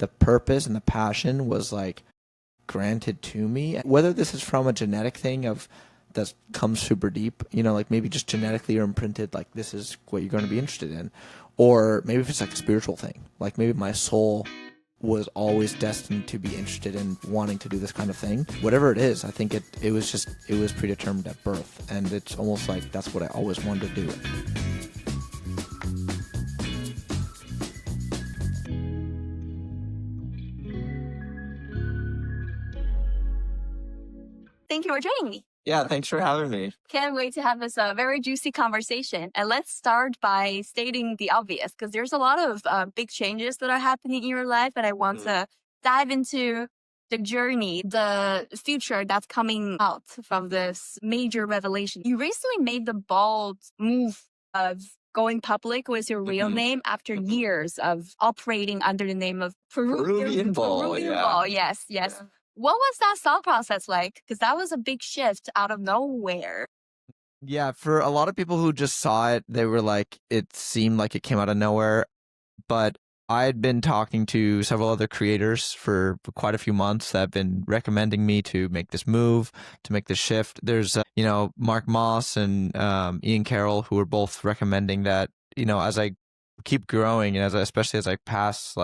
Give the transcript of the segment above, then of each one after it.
the purpose and the passion was like granted to me. Whether this is from a genetic thing of that comes super deep, you know, like maybe just genetically you're imprinted, like this is what you're going to be interested in, or maybe if it's like a spiritual thing, like maybe my soul was always destined to be interested in wanting to do this kind of thing. Whatever it is, I think it was predetermined at birth, and it's almost like that's what I always wanted to do. Thank you for joining me. Yeah, thanks for having me. Can't wait to have this very juicy conversation. And let's start by stating the obvious, because there's a lot of big changes that are happening in your life, and I want to dive into the journey, the future that's coming out from this major revelation. You recently made the bold move of going public with your real name after years of operating under the name of Peruvian Bull. Peruvian Bull. Yes. Yeah. What was that thought process like? Because that was a big shift out of nowhere. Yeah, for a lot of people who just saw it, they were like, it seemed like it came out of nowhere. But I had been talking to several other creators for quite a few months that have been recommending me to make this move, to make this shift. There's, Mark Moss and Ian Carroll, who are both recommending that, as I keep growing and especially as I pass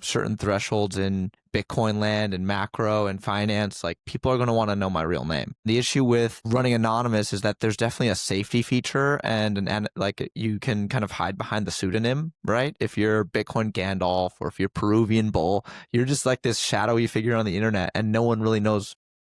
certain thresholds in Bitcoin land and macro and finance, like people are going to want to know my real name. The issue with running anonymous is that there's definitely a safety feature and like you can kind of hide behind the pseudonym, right? If you're Bitcoin Gandalf or if you're Peruvian Bull, you're just like this shadowy figure on the internet and no one really knows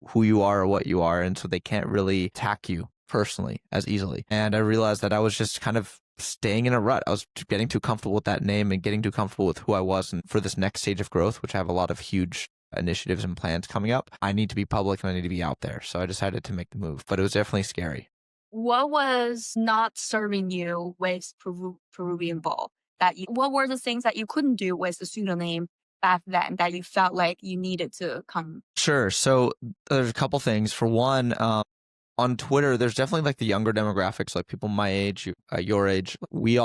who you are or what you are. And so they can't really attack you personally as easily. And I realized that I was just kind of staying in a rut. I was getting too comfortable with that name and getting too comfortable with who I was. And for this next stage of growth, which I have a lot of huge initiatives and plans coming up, I need to be public and I need to be out there. So I decided to make the move, but it was definitely scary. What was not serving you with Peruvian Bull? What were the things that you couldn't do with the pseudonym back then that you felt like you needed to come? Sure. So there's a couple things. For one, on Twitter, there's definitely like the younger demographics, like people my age, your age. We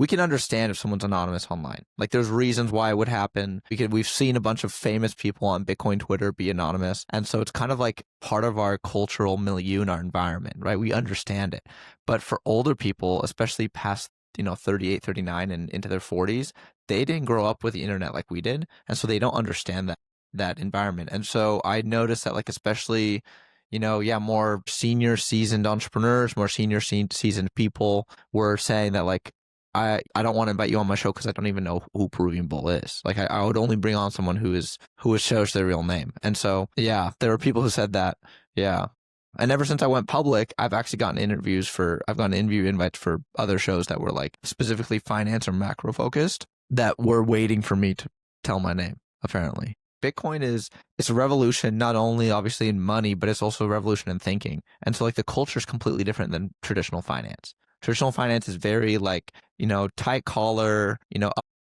can understand if someone's anonymous online. Like there's reasons why it would happen. We've seen a bunch of famous people on Bitcoin Twitter be anonymous. And so it's kind of like part of our cultural milieu and our environment, right? We understand it. But for older people, especially past 38, 39 and into their 40s, they didn't grow up with the internet like we did. And so they don't understand that environment. And so I noticed that like especially more senior seasoned entrepreneurs, more senior seasoned people were saying that like, I don't want to invite you on my show because I don't even know who Peruvian Bull is. Like I would only bring on someone who shows their real name. And so, yeah, there were people who said that. Yeah. And ever since I went public, I've actually gotten interview invites for other shows that were like specifically finance or macro focused that were waiting for me to tell my name, apparently. Bitcoin it's a revolution, not only obviously in money, but it's also a revolution in thinking. And so like the culture is completely different than traditional finance. Traditional finance is very like, tight collar,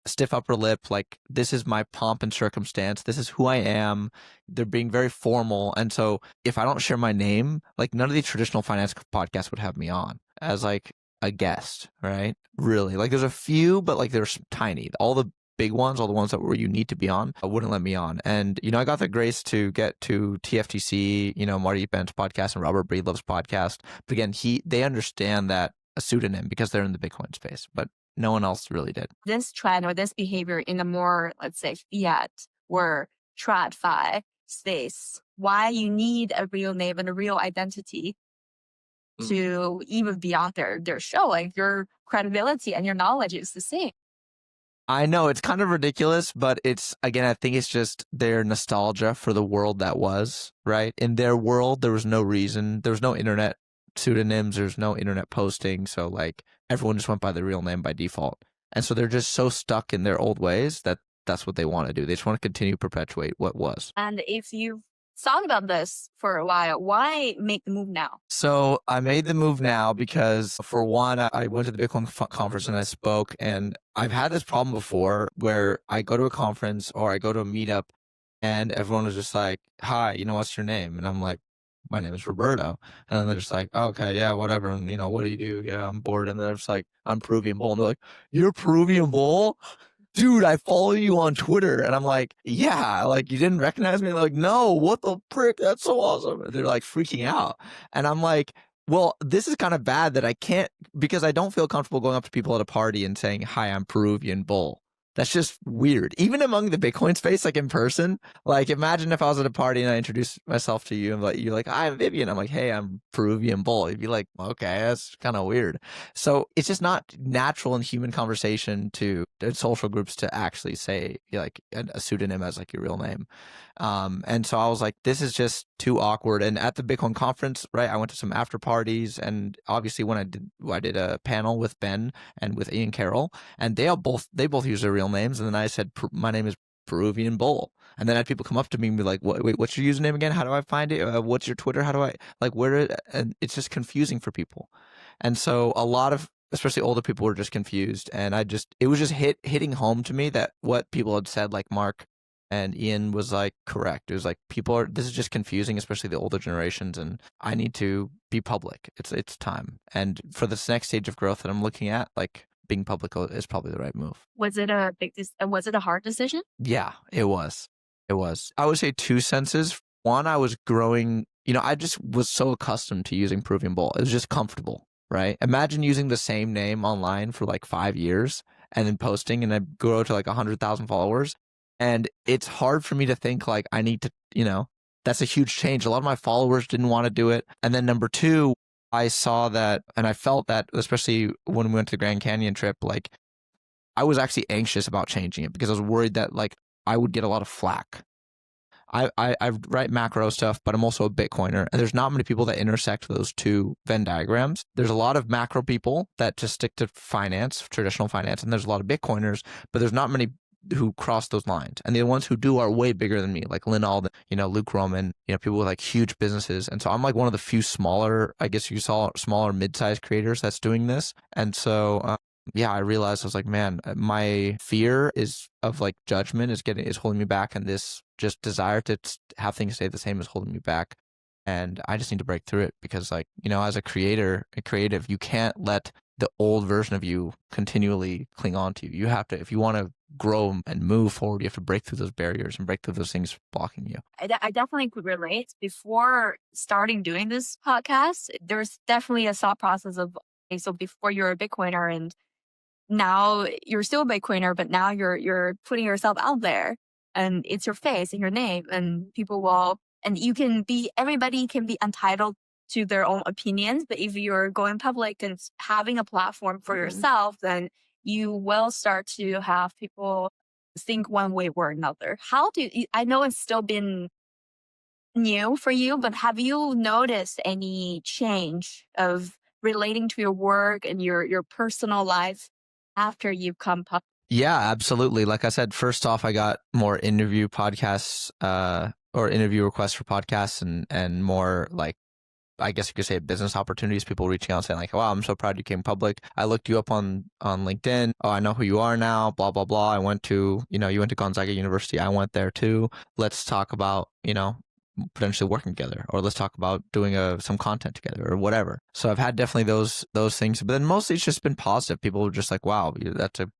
stiff upper lip, like this is my pomp and circumstance. This is who I am. They're being very formal. And so if I don't share my name, like none of these traditional finance podcasts would have me on as like a guest, right? Really, like there's a few, but like they're tiny. All the big ones, all the ones that were you need to be on, wouldn't let me on. And, I got the grace to get to TFTC, Marty Bent's podcast and Robert Breedlove's podcast. But again, they understand that a pseudonym because they're in the Bitcoin space, but no one else really did. This trend or this behavior in a more, let's say, fiat or TradFi space, why you need a real name and a real identity to even be on their show. Like your credibility and your knowledge is the same. I know it's kind of ridiculous, but I think it's just their nostalgia for the world that was, right? In their world, there was no reason. There was no internet pseudonyms. There's no internet posting. So like everyone just went by their real name by default. And so they're just so stuck in their old ways that that's what they want to do. They just want to continue to perpetuate what was. And if you've thought about this for a while, why make the move now? So I made the move now because for one, I went to the Bitcoin conference and I spoke, and I've had this problem before where I go to a conference or I go to a meetup and everyone is just like, hi, what's your name? And I'm like, my name is Roberto. And then they're just like, okay, yeah, whatever. And what do you do? Yeah, I'm bored. And they're just like, I'm Peruvian Bull. And they're like, you're Peruvian Bull? dude, I follow you on Twitter. And I'm like, yeah, like you didn't recognize me? They're like, no, what the frick? That's so awesome. And they're like freaking out. And I'm like, well, this is kind of bad that I can't, because I don't feel comfortable going up to people at a party and saying, hi, I'm Peruvian Bull. That's just weird. Even among the Bitcoin space, like in person, like imagine if I was at a party and I introduced myself to you and like you're like, hi, I'm Vivian. I'm like, hey, I'm Peruvian Bull. You'd be like, okay, that's kind of weird. So it's just not natural in human conversation to in social groups to actually say like a pseudonym as like your real name. And so I was like, this is just too awkward. And at the Bitcoin conference, right, I went to some after parties, and obviously when I did a panel with Ben and with Ian Carroll, and they both use their real names. And then I said, my name is Peruvian Bull. And then I had people come up to me and be like, wait, what's your username again? How do I find it? What's your Twitter? How do I, like, and it's just confusing for people. And so a lot of, especially older people, were just confused. And it was just hitting home to me that what people had said, like Mark and Ian, was like correct. It was like this is just confusing, especially the older generations, and I need to be public. It's time. And for this next stage of growth that I'm looking at, like being public is probably the right move. Was it a hard decision? Yeah, it was. It was. I would say two senses. One, I was growing, I just was so accustomed to using Peruvian Bull. It was just comfortable, right? Imagine using the same name online for like 5 years and then posting and then grow to like 100,000 followers. And it's hard for me to think like I need to, that's a huge change. A lot of my followers didn't want to do it. And then number two, I saw that and I felt that, especially when we went to the Grand Canyon trip, like I was actually anxious about changing it because I was worried that like I would get a lot of flack. I write macro stuff, but I'm also a Bitcoiner, and there's not many people that intersect those two Venn diagrams. There's a lot of macro people that just stick to finance, traditional finance, and there's a lot of Bitcoiners, but there's not many who cross those lines. And the ones who do are way bigger than me, like Lynn Alden, Luke Roman, people with like huge businesses. And so I'm like one of the few smaller, I guess you saw smaller mid-sized creators that's doing this. And so I realized I was like, man, my fear of like judgment is holding me back, and this just desire to have things stay the same is holding me back. And I just need to break through it because, like, as a creative, you can't let the old version of you continually cling on to you. You have to, if you want to grow and move forward, you have to break through those barriers and break through those things blocking you. I definitely could relate. Before starting doing this podcast, there's definitely a thought process of, okay, so before you're a Bitcoiner and now you're still a Bitcoiner, but now you're putting yourself out there and it's your face and your name, and people will, and everybody can be entitled to their own opinions. But if you're going public and having a platform for yourself, then you will start to have people think one way or another. I know it's still been new for you, but have you noticed any change of relating to your work and your personal life after you've come public? Yeah, absolutely. Like I said, first off, I got more interview podcasts or interview requests for podcasts and more like, I guess you could say business opportunities, people reaching out saying like, wow, I'm so proud you came public. I looked you up on LinkedIn. Oh, I know who you are now, blah, blah, blah. I went to, you went to Gonzaga University. I went there too. Let's talk about, potentially working together, or let's talk about doing some content together or whatever. So I've had definitely those things, but then mostly it's just been positive. People are just like, wow, that's a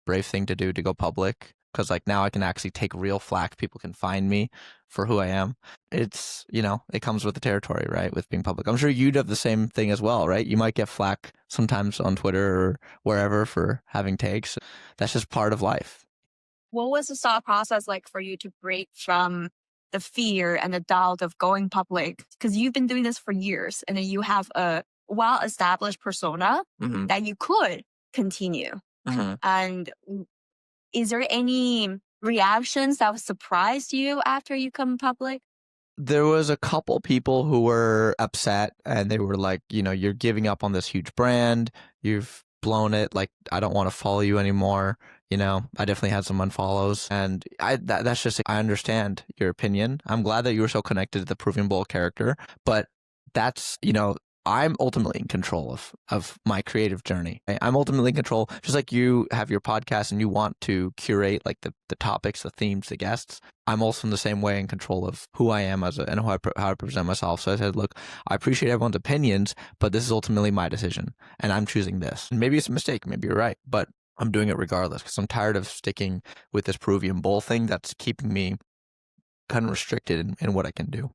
brave thing to do, to go public, because like now I can actually take real flack. People can find me for who I am. It's, it comes with the territory, right? With being public. I'm sure you'd have the same thing as well, right? You might get flack sometimes on Twitter or wherever for having takes. That's just part of life. What was the thought process like for you to break from the fear and the doubt of going public? Because you've been doing this for years, and then you have a well-established persona that you could continue. And is there any reactions that surprised you after you come public? There was a couple people who were upset, and they were like, you're giving up on this huge brand. You've blown it. Like, I don't want to follow you anymore. I definitely had some unfollows, and that's just, I understand your opinion. I'm glad that you were so connected to the Peruvian Bull character, but that's, I'm ultimately in control of my creative journey. I'm ultimately in control, just like you have your podcast and you want to curate like the topics, the themes, the guests. I'm also in the same way in control of who I am and how I present myself. So I said, look, I appreciate everyone's opinions, but this is ultimately my decision, and I'm choosing this. And maybe it's a mistake, maybe you're right, but I'm doing it regardless because I'm tired of sticking with this Peruvian Bull thing that's keeping me kind of restricted in what I can do.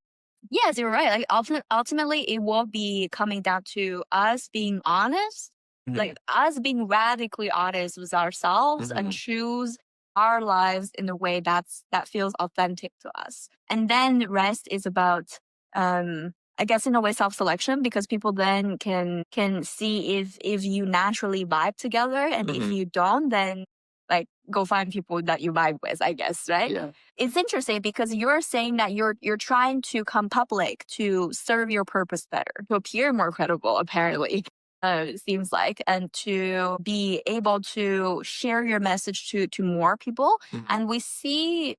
Yes, you're right. Like ultimately, it will be coming down to us being honest, like us being radically honest with ourselves and choose our lives in a way that feels authentic to us. And then the rest is about, I guess, in a way, self-selection, because people then can see if you naturally vibe together, and if you don't, then like go find people that you vibe with, I guess, right? Yeah. It's interesting because you're saying that you're trying to come public to serve your purpose better, to appear more credible, apparently, it seems like, and to be able to share your message to more people. And we see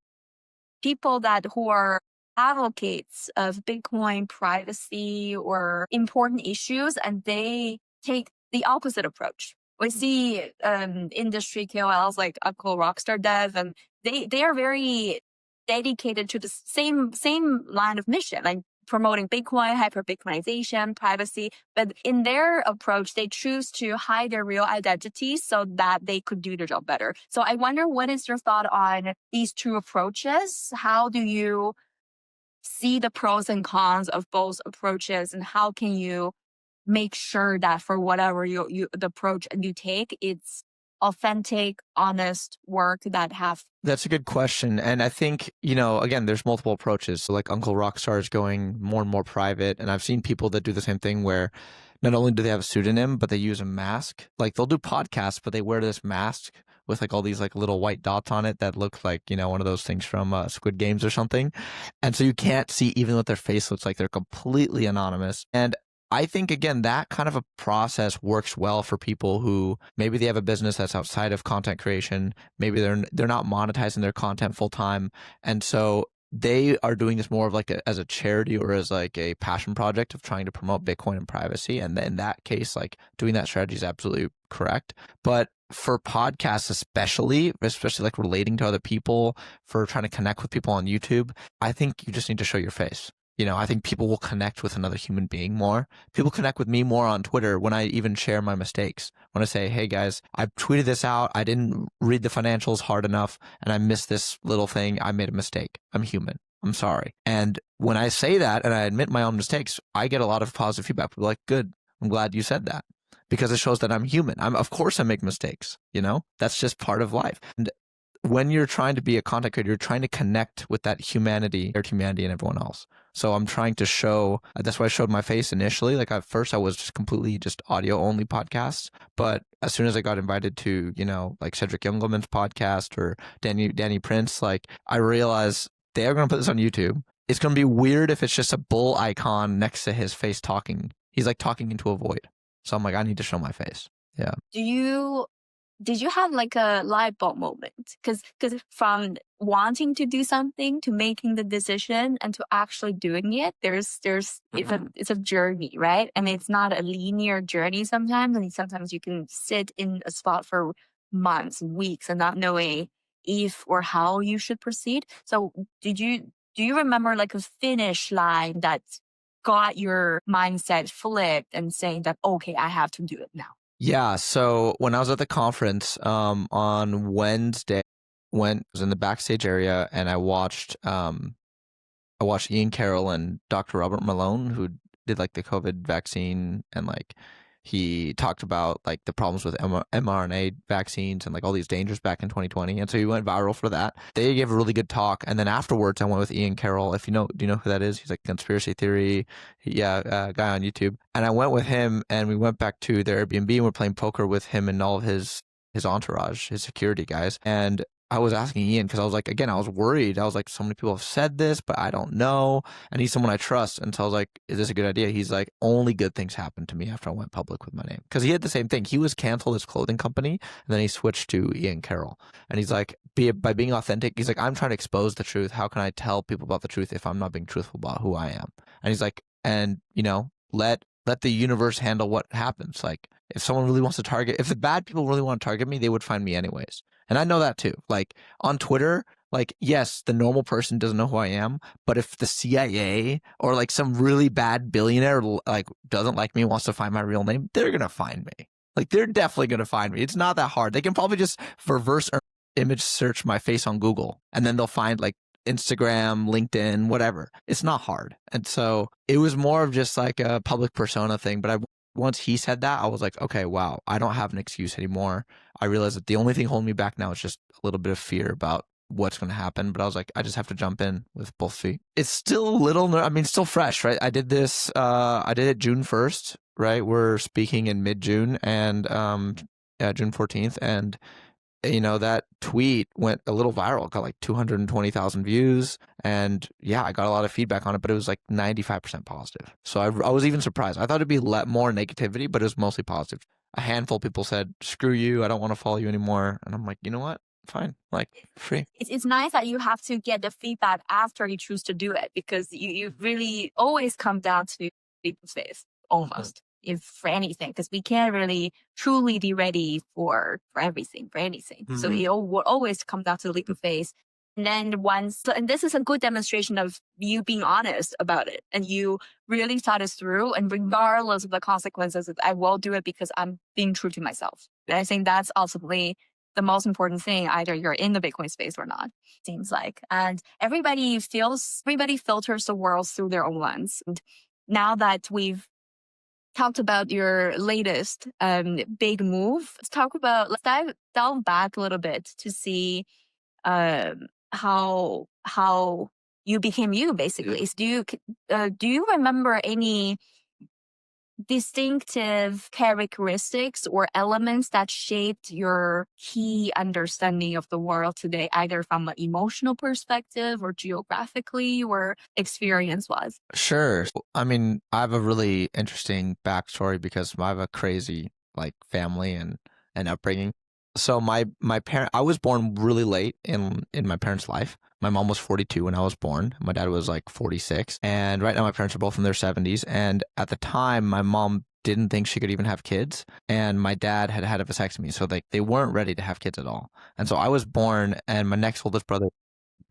people who are advocates of Bitcoin privacy or important issues, and they take the opposite approach. We see industry KOLs like Uncle Rockstar Dev, and they are very dedicated to the same line of mission, like promoting Bitcoin, hyper Bitcoinization, privacy. But in their approach, they choose to hide their real identity so that they could do their job better. So I wonder, what is your thought on these two approaches? How do you see the pros and cons of both approaches, and how can you make sure that for whatever the approach you take, it's authentic, honest work that have. That's a good question. And I think, again, there's multiple approaches. So like Uncle Rockstar is going more and more private. And I've seen people that do the same thing where not only do they have a pseudonym, but they use a mask. Like they'll do podcasts, but they wear this mask with like all these like little white dots on it that look like, one of those things from Squid Games or something. And so you can't see even what their face looks like. They're completely anonymous. And I think, again, that kind of a process works well for people who maybe they have a business that's outside of content creation. Maybe they're not monetizing their content full time. And so they are doing this more of like as a charity or as like a passion project of trying to promote Bitcoin and privacy. And in that case, like doing that strategy is absolutely correct. But for podcasts, especially like relating to other people, for trying to connect with people on YouTube, I think you just need to show your face. I think people will connect with another human being more. People connect with me more on Twitter when I even share my mistakes. When I say, hey guys, I tweeted this out. I didn't read the financials hard enough and I missed this little thing. I made a mistake. I'm human. I'm sorry. And when I say that and I admit my own mistakes, I get a lot of positive feedback. People are like, good. I'm glad you said that, because it shows that I'm human. Of course I make mistakes. That's just part of life. And when you're trying to be a content creator, you're trying to connect with that humanity and everyone else. So I'm trying to show, that's why I showed my face initially. Like at first I was just completely just audio only podcasts. But as soon as I got invited to, like Cedric Youngelman's podcast or Danny Prince, like I realized they're going to put this on YouTube. It's going to be weird if it's just a bull icon next to his face talking. He's like talking into a void. So I'm like, I need to show my face. Yeah. Did you have like a light bulb moment? Because from wanting to do something to making the decision and to actually doing it, it's a journey, right? And it's not a linear journey sometimes. And sometimes you can sit in a spot for months, weeks, and not knowing if or how you should proceed. So do you remember like a finish line that got your mindset flipped and saying that, okay, I have to do it now? Yeah, so when I was at the conference on Wednesday, I was in the backstage area and I watched Ian Carroll and Dr. Robert Malone, who did like the COVID vaccine, and like he talked about like the problems with mRNA vaccines and like all these dangers back in 2020. And so he went viral for that. They gave a really good talk. And then afterwards I went with Ian Carroll. Do you know who that is? He's like conspiracy theory. Guy on YouTube. And I went with him and we went back to their Airbnb and we're playing poker with him and all of his entourage, his security guys. And I was asking Ian because I was like, again, I was worried. I was like, so many people have said this, but I don't know. And he's someone I trust. And so I was like, is this a good idea? He's like, only good things happened to me after I went public with my name. Because he had the same thing. He was canceled his clothing company and then he switched to Ian Carroll. And he's like, by being authentic, he's like, I'm trying to expose the truth. How can I tell people about the truth if I'm not being truthful about who I am? And he's like, and let the universe handle what happens. Like if someone really wants to if the bad people really want to target me, they would find me anyways. And I know that too. Like on Twitter, like, yes, the normal person doesn't know who I am, but if the CIA or like some really bad billionaire like doesn't like me and wants to find my real name, they're going to find me. Like, they're definitely going to find me. It's not that hard. They can probably just reverse image search my face on Google, and then they'll find like Instagram, LinkedIn, whatever. It's not hard. And so it was more of just like a public persona thing. But once he said that, I was like, okay, wow, I don't have an excuse anymore. I realized that the only thing holding me back now is just a little bit of fear about what's going to happen. But I was like, I just have to jump in with both feet. It's still a little, I mean, still fresh, right? I did this, I did it June 1st, right? We're speaking in mid-June and June 14th. And that tweet went a little viral. It got like 220,000 views. And yeah, I got a lot of feedback on it, but it was like 95% positive. So I was even surprised. I thought it'd be more negativity, but it was mostly positive. A handful of people said, screw you, I don't want to follow you anymore. And I'm like, you know what? Fine, like, free. It's nice that you have to get the feedback after you choose to do it, because you really always come down to people's face, almost. If for anything, because we can't really truly be ready for everything, for anything. So it will always come down to the leap of faith. And then and this is a good demonstration of you being honest about it, and you really thought it through, and regardless of the consequences, I will do it because I'm being true to myself. And I think that's ultimately the most important thing, either you're in the Bitcoin space or not, seems like. And everybody filters the world through their own lens. And now that we've talked about your latest big move, let's dive down back a little bit to see how you became you, basically. So do you remember any distinctive characteristics or elements that shaped your key understanding of the world today, either from an emotional perspective or geographically or experience-wise? Sure. I mean, I have a really interesting backstory because I have a crazy like family and upbringing. So my parent, I was born really late in my parents' life. My mom was 42 when I was born. My dad was like 46. And right now my parents are both in their 70s. And at the time, my mom didn't think she could even have kids. And my dad had had a vasectomy. So they weren't ready to have kids at all. And so I was born, and my next oldest brother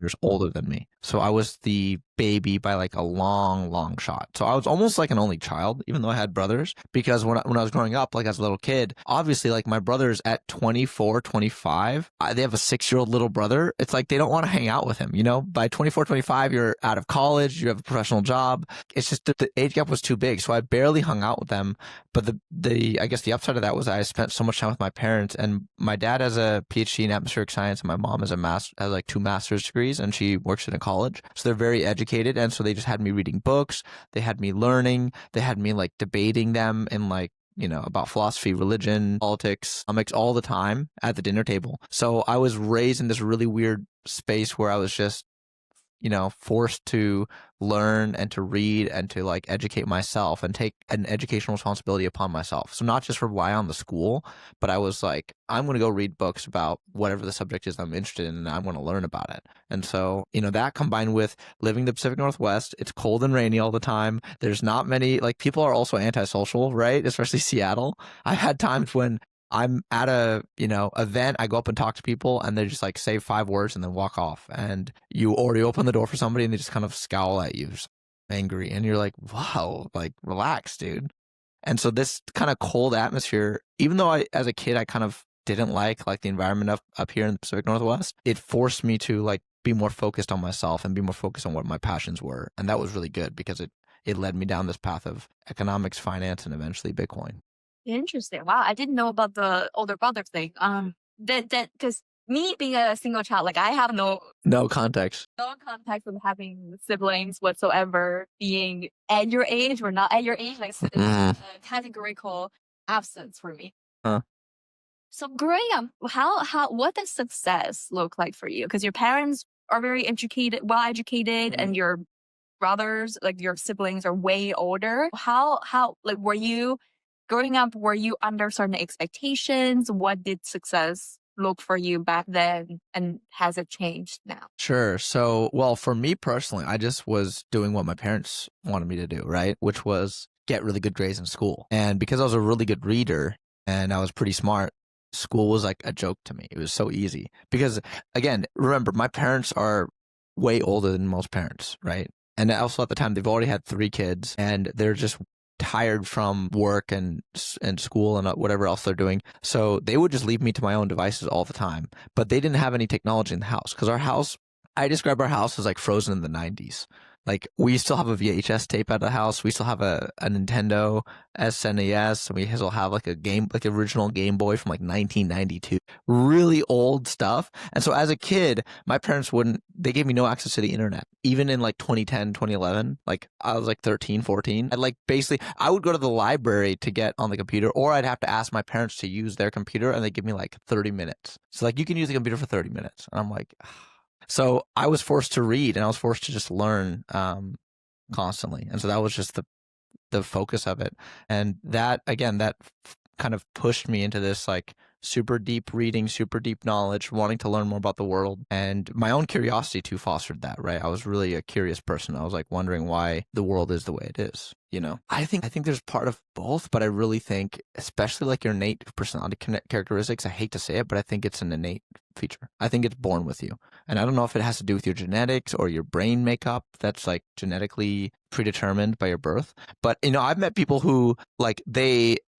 years older than me. So I was the baby by like a long shot. So I was almost like an only child, even though I had brothers, because when I was growing up, like as a little kid, obviously like my brothers at 24, 25, they have a 6-year-old little brother. It's like they don't want to hang out with him, By 24, 25, you're out of college, you have a professional job. It's just that the age gap was too big. So I barely hung out with them. But I guess the upside of that was I spent so much time with my parents, and my dad has a PhD in atmospheric science, and my mom has has like 2 master's degrees, and she works in a college. So they're very educated. And so they just had me reading books. They had me learning. They had me like debating them in like, about philosophy, religion, politics, comics all the time at the dinner table. So I was raised in this really weird space where I was just, forced to learn and to read and to like educate myself and take an educational responsibility upon myself. So not just rely on the school, but I was like, I'm going to go read books about whatever the subject is I'm interested in, and I'm going to learn about it. And so, that combined with living the Pacific Northwest, it's cold and rainy all the time. There's not many, like, people are also antisocial, right? Especially Seattle. I've had times when I'm at a, event, I go up and talk to people, and they just like say 5 words and then walk off. And you already open the door for somebody and they just kind of scowl at you, just angry. And you're like, wow, like, relax, dude. And so this kind of cold atmosphere, even though as a kid, I kind of didn't like the environment up here in the Pacific Northwest, it forced me to like be more focused on myself and be more focused on what my passions were. And that was really good because it led me down this path of economics, finance, and eventually Bitcoin. Interesting. Wow, I didn't know about the older brother thing. That because me being a single child, like I have no context of having siblings whatsoever. Being at your age or not at your age, like it's a categorical absence for me. So growing up, what does success look like for you? Because your parents are very well educated, and your brothers, like your siblings, are way older. How like were you? Growing up, were you under certain expectations? What did success look for you back then, and has it changed now? Sure. So, well, for me personally, I just was doing what my parents wanted me to do, right? Which was get really good grades in school. And because I was a really good reader and I was pretty smart, school was like a joke to me. It was so easy because, again, remember, my parents are way older than most parents, right? And also at the time, they've already had 3 kids, and they're just tired from work and school and whatever else they're doing. So they would just leave me to my own devices all the time. But they didn't have any technology in the house because our house, I describe our house as like frozen in the 90s. Like we still have a VHS tape at the house. We still have a Nintendo SNES, and we still have like a game, like original Game Boy from like 1992. Really old stuff. And so as a kid, my parents they gave me no access to the internet. Even in like 2010, 2011, like I was like 13, 14. I would go to the library to get on the computer, or I'd have to ask my parents to use their computer, and they give me like 30 minutes. So like, you can use the computer for 30 minutes. And I'm like, so I was forced to read, and I was forced to just learn constantly. And so that was just the focus of it. And that, again, kind of pushed me into this like super deep reading, super deep knowledge, wanting to learn more about the world. And my own curiosity too fostered that, right? I was really a curious person. I was like wondering why the world is the way it is, you know? I think there's part of both, but I really think, especially like your innate personality characteristics, I hate to say it, but I think it's an innate feature. I think it's born with you. And I don't know if it has to do with your genetics or your brain makeup that's like genetically predetermined by your birth. But, you know, I've met people who like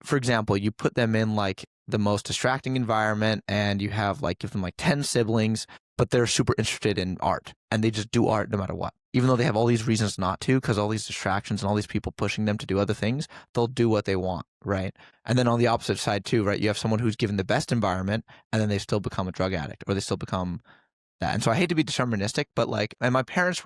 for example, you put them in like the most distracting environment, and you have like, give them like 10 siblings, but they're super interested in art, and they just do art no matter what. Even though they have all these reasons not to, because all these distractions and all these people pushing them to do other things, they'll do what they want, right? And then on the opposite side too, right? You have someone who's given the best environment, and then they still become a drug addict, or they still become that. And so I hate to be deterministic, but like, and my parents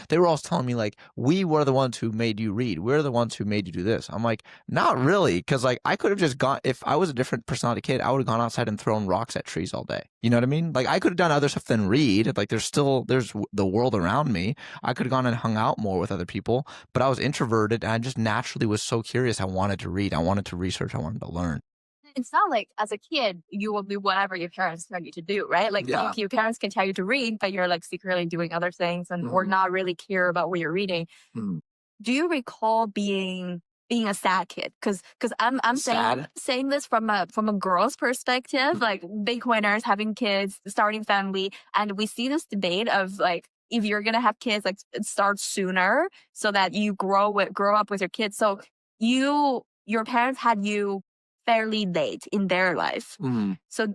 they were always telling me like, we were the ones who made you read. We're the ones who made you do this. I'm like, not really. Cause like I could have just gone, if I was a different personality kid, I would have gone outside and thrown rocks at trees all day. You know what I mean? Like I could have done other stuff than read. Like there's the world around me. I could have gone and hung out more with other people, but I was introverted, and I just naturally was so curious. I wanted to read. I wanted to research. I wanted to learn. It's not like as a kid, you will do whatever your parents tell you to do, right? Like your parents can tell you to read, but you're like secretly doing other things and or not really care about what you're reading. Do you recall being a sad kid? Because I'm saying this from a girl's perspective, like Bitcoiners having kids, starting family, and we see this debate of like, if you're gonna have kids, like start sooner so that you grow up with your kids. So your parents had you fairly late in their life. So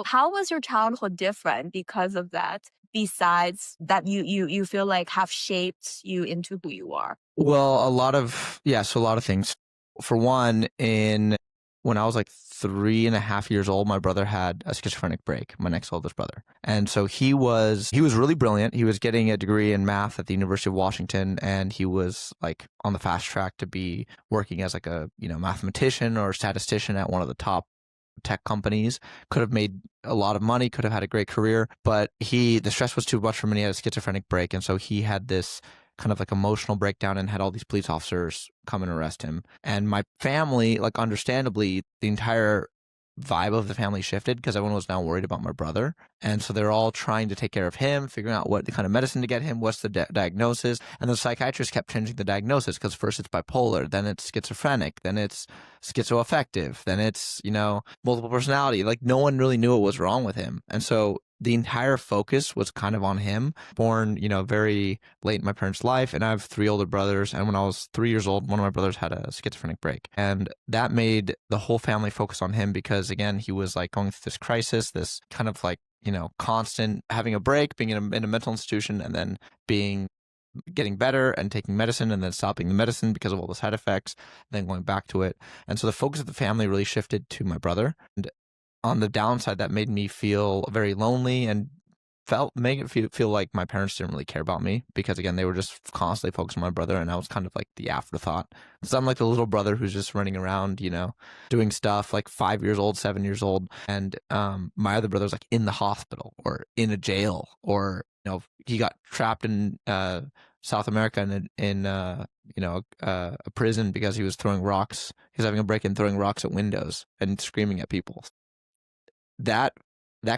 how was your childhood different because of that, besides that you feel like have shaped you into who you are? Well, a lot of things. For one, when I was like 3.5 years old, my brother had a schizophrenic break, my next oldest brother. And so he was really brilliant. He was getting a degree in math at the University of Washington, and he was like on the fast track to be working as like a, you know, mathematician or statistician at one of the top tech companies. Could have made a lot of money, could have had a great career, but the stress was too much for him, and he had a schizophrenic break. And so he had this kind of like emotional breakdown and had all these police officers come and arrest him. And my family, like understandably, the entire vibe of the family shifted because everyone was now worried about my brother. And so they're all trying to take care of him, figuring out what the kind of medicine to get him, what's the diagnosis. And the psychiatrist kept changing the diagnosis because first it's bipolar, then it's schizophrenic, then it's schizoaffective, then it's, you know, multiple personality. Like no one really knew what was wrong with him. And so the entire focus was kind of on him. Born, you know, very late in my parents' life, and I have 3 older brothers. And when I was 3 years old, one of my brothers had a schizophrenic break, and that made the whole family focus on him because, again, he was like going through this crisis, this kind of like, you know, constant having a break, being in a mental institution, and then getting better and taking medicine, and then stopping the medicine because of all the side effects, then going back to it. And so the focus of the family really shifted to my brother. And on the downside, that made me feel very lonely and made it feel like my parents didn't really care about me because, again, they were just constantly focused on my brother, and I was kind of like the afterthought. So I'm like the little brother who's just running around, you know, doing stuff, like 5 years old, 7 years old. And my other brother was like in the hospital or in a jail, or, you know, he got trapped in South America in you know, a prison because he was throwing rocks. He was having a break and throwing rocks at windows and screaming at people. That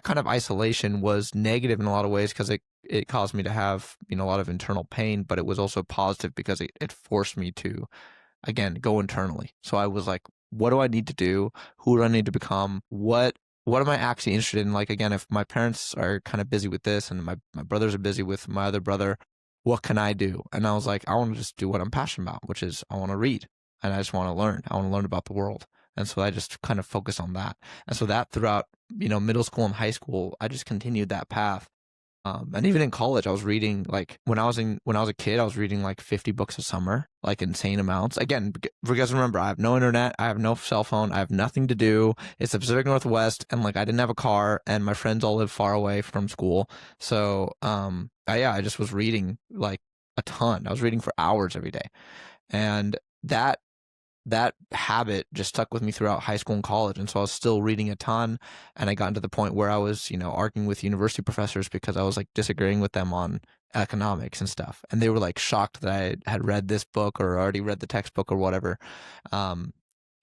kind of isolation was negative in a lot of ways because it caused me to have, you know, a lot of internal pain, but it was also positive because it forced me to, again, go internally. So I was like, what do I need to do? Who do I need to become? What am I actually interested in? Like, again, if my parents are kind of busy with this and my brothers are busy with my other brother, what can I do? And I was like, I want to just do what I'm passionate about, which is I want to read. and I just want to learn. I want to learn about the world. And so I just kind of focus on that. And so that throughout, middle school and high school, I just continued that path. And even in college, I was reading like when I was a kid, I was reading like 50 books a summer, like insane amounts. Again, because remember, I have no internet, I have no cell phone, I have nothing to do. It's the Pacific Northwest, and like I didn't have a car, and my friends all live far away from school. So, I just was reading like a ton. I was reading for hours every day, and that habit just stuck with me throughout high school and college. And so I was still reading a ton. And I got to the point where I was, arguing with university professors because I was like disagreeing with them on economics and stuff. And they were like shocked that I had read this book or already read the textbook or whatever.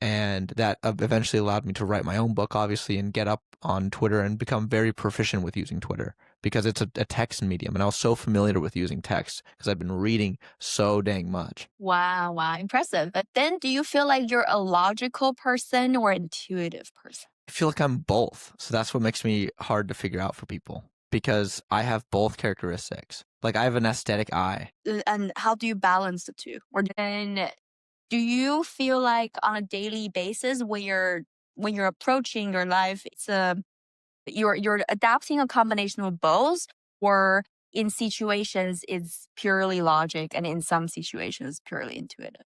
And that eventually allowed me to write my own book, obviously, and get up on Twitter and become very proficient with using Twitter because it's a text medium. And I was so familiar with using text because I've been reading so dang much. Wow, impressive. But then do you feel like you're a logical person or intuitive person? I feel like I'm both. So that's what makes me hard to figure out for people because I have both characteristics. Like I have an aesthetic eye. And how do you balance the two? Or then do you feel like on a daily basis when you're approaching your life, it's you're adapting a combination of both, or in situations it's purely logic and in some situations purely intuitive?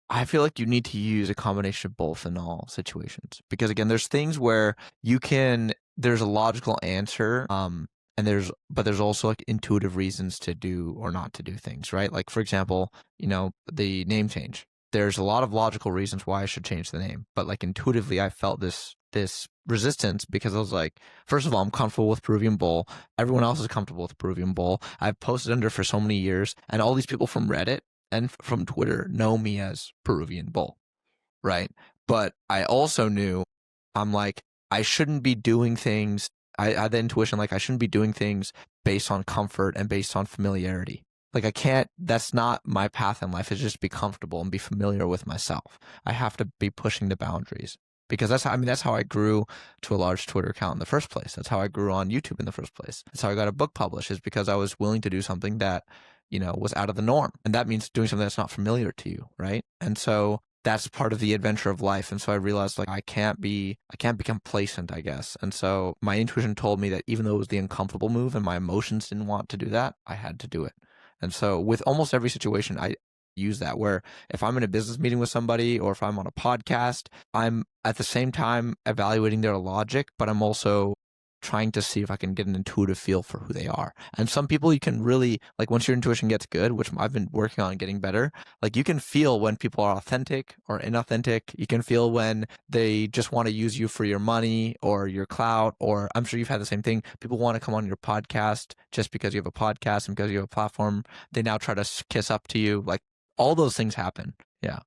I feel like you need to use a combination of both in all situations because again, there's things where there's a logical answer, and there's also like intuitive reasons to do or not to do things, right? Like for example, the name change. There's a lot of logical reasons why I should change the name, but like intuitively, I felt this resistance because I was like, first of all, I'm comfortable with Peruvian Bull. Everyone else is comfortable with Peruvian Bull. I've posted under for so many years, and all these people from Reddit and from Twitter know me as Peruvian Bull, right? But I also knew I'm like, I shouldn't be doing things. I had the intuition like I shouldn't be doing things based on comfort and based on familiarity. Like I can't, that's not my path in life, is just be comfortable and be familiar with myself. I have to be pushing the boundaries because that's how I grew to a large Twitter account in the first place. That's how I grew on YouTube in the first place. That's how I got a book published, is because I was willing to do something that, was out of the norm. And that means doing something that's not familiar to you, right? And so that's part of the adventure of life. And so I realized like I can't be complacent, I guess. And so my intuition told me that even though it was the uncomfortable move and my emotions didn't want to do that, I had to do it. And so with almost every situation, I use that, where if I'm in a business meeting with somebody or if I'm on a podcast, I'm at the same time evaluating their logic, but I'm also trying to see if I can get an intuitive feel for who they are. And some people you can really, like once your intuition gets good, which I've been working on getting better, like you can feel when people are authentic or inauthentic. You can feel when they just want to use you for your money or your clout, or I'm sure you've had the same thing. People want to come on your podcast just because you have a podcast and because you have a platform. They now try to kiss up to you. Like all those things happen. Yeah.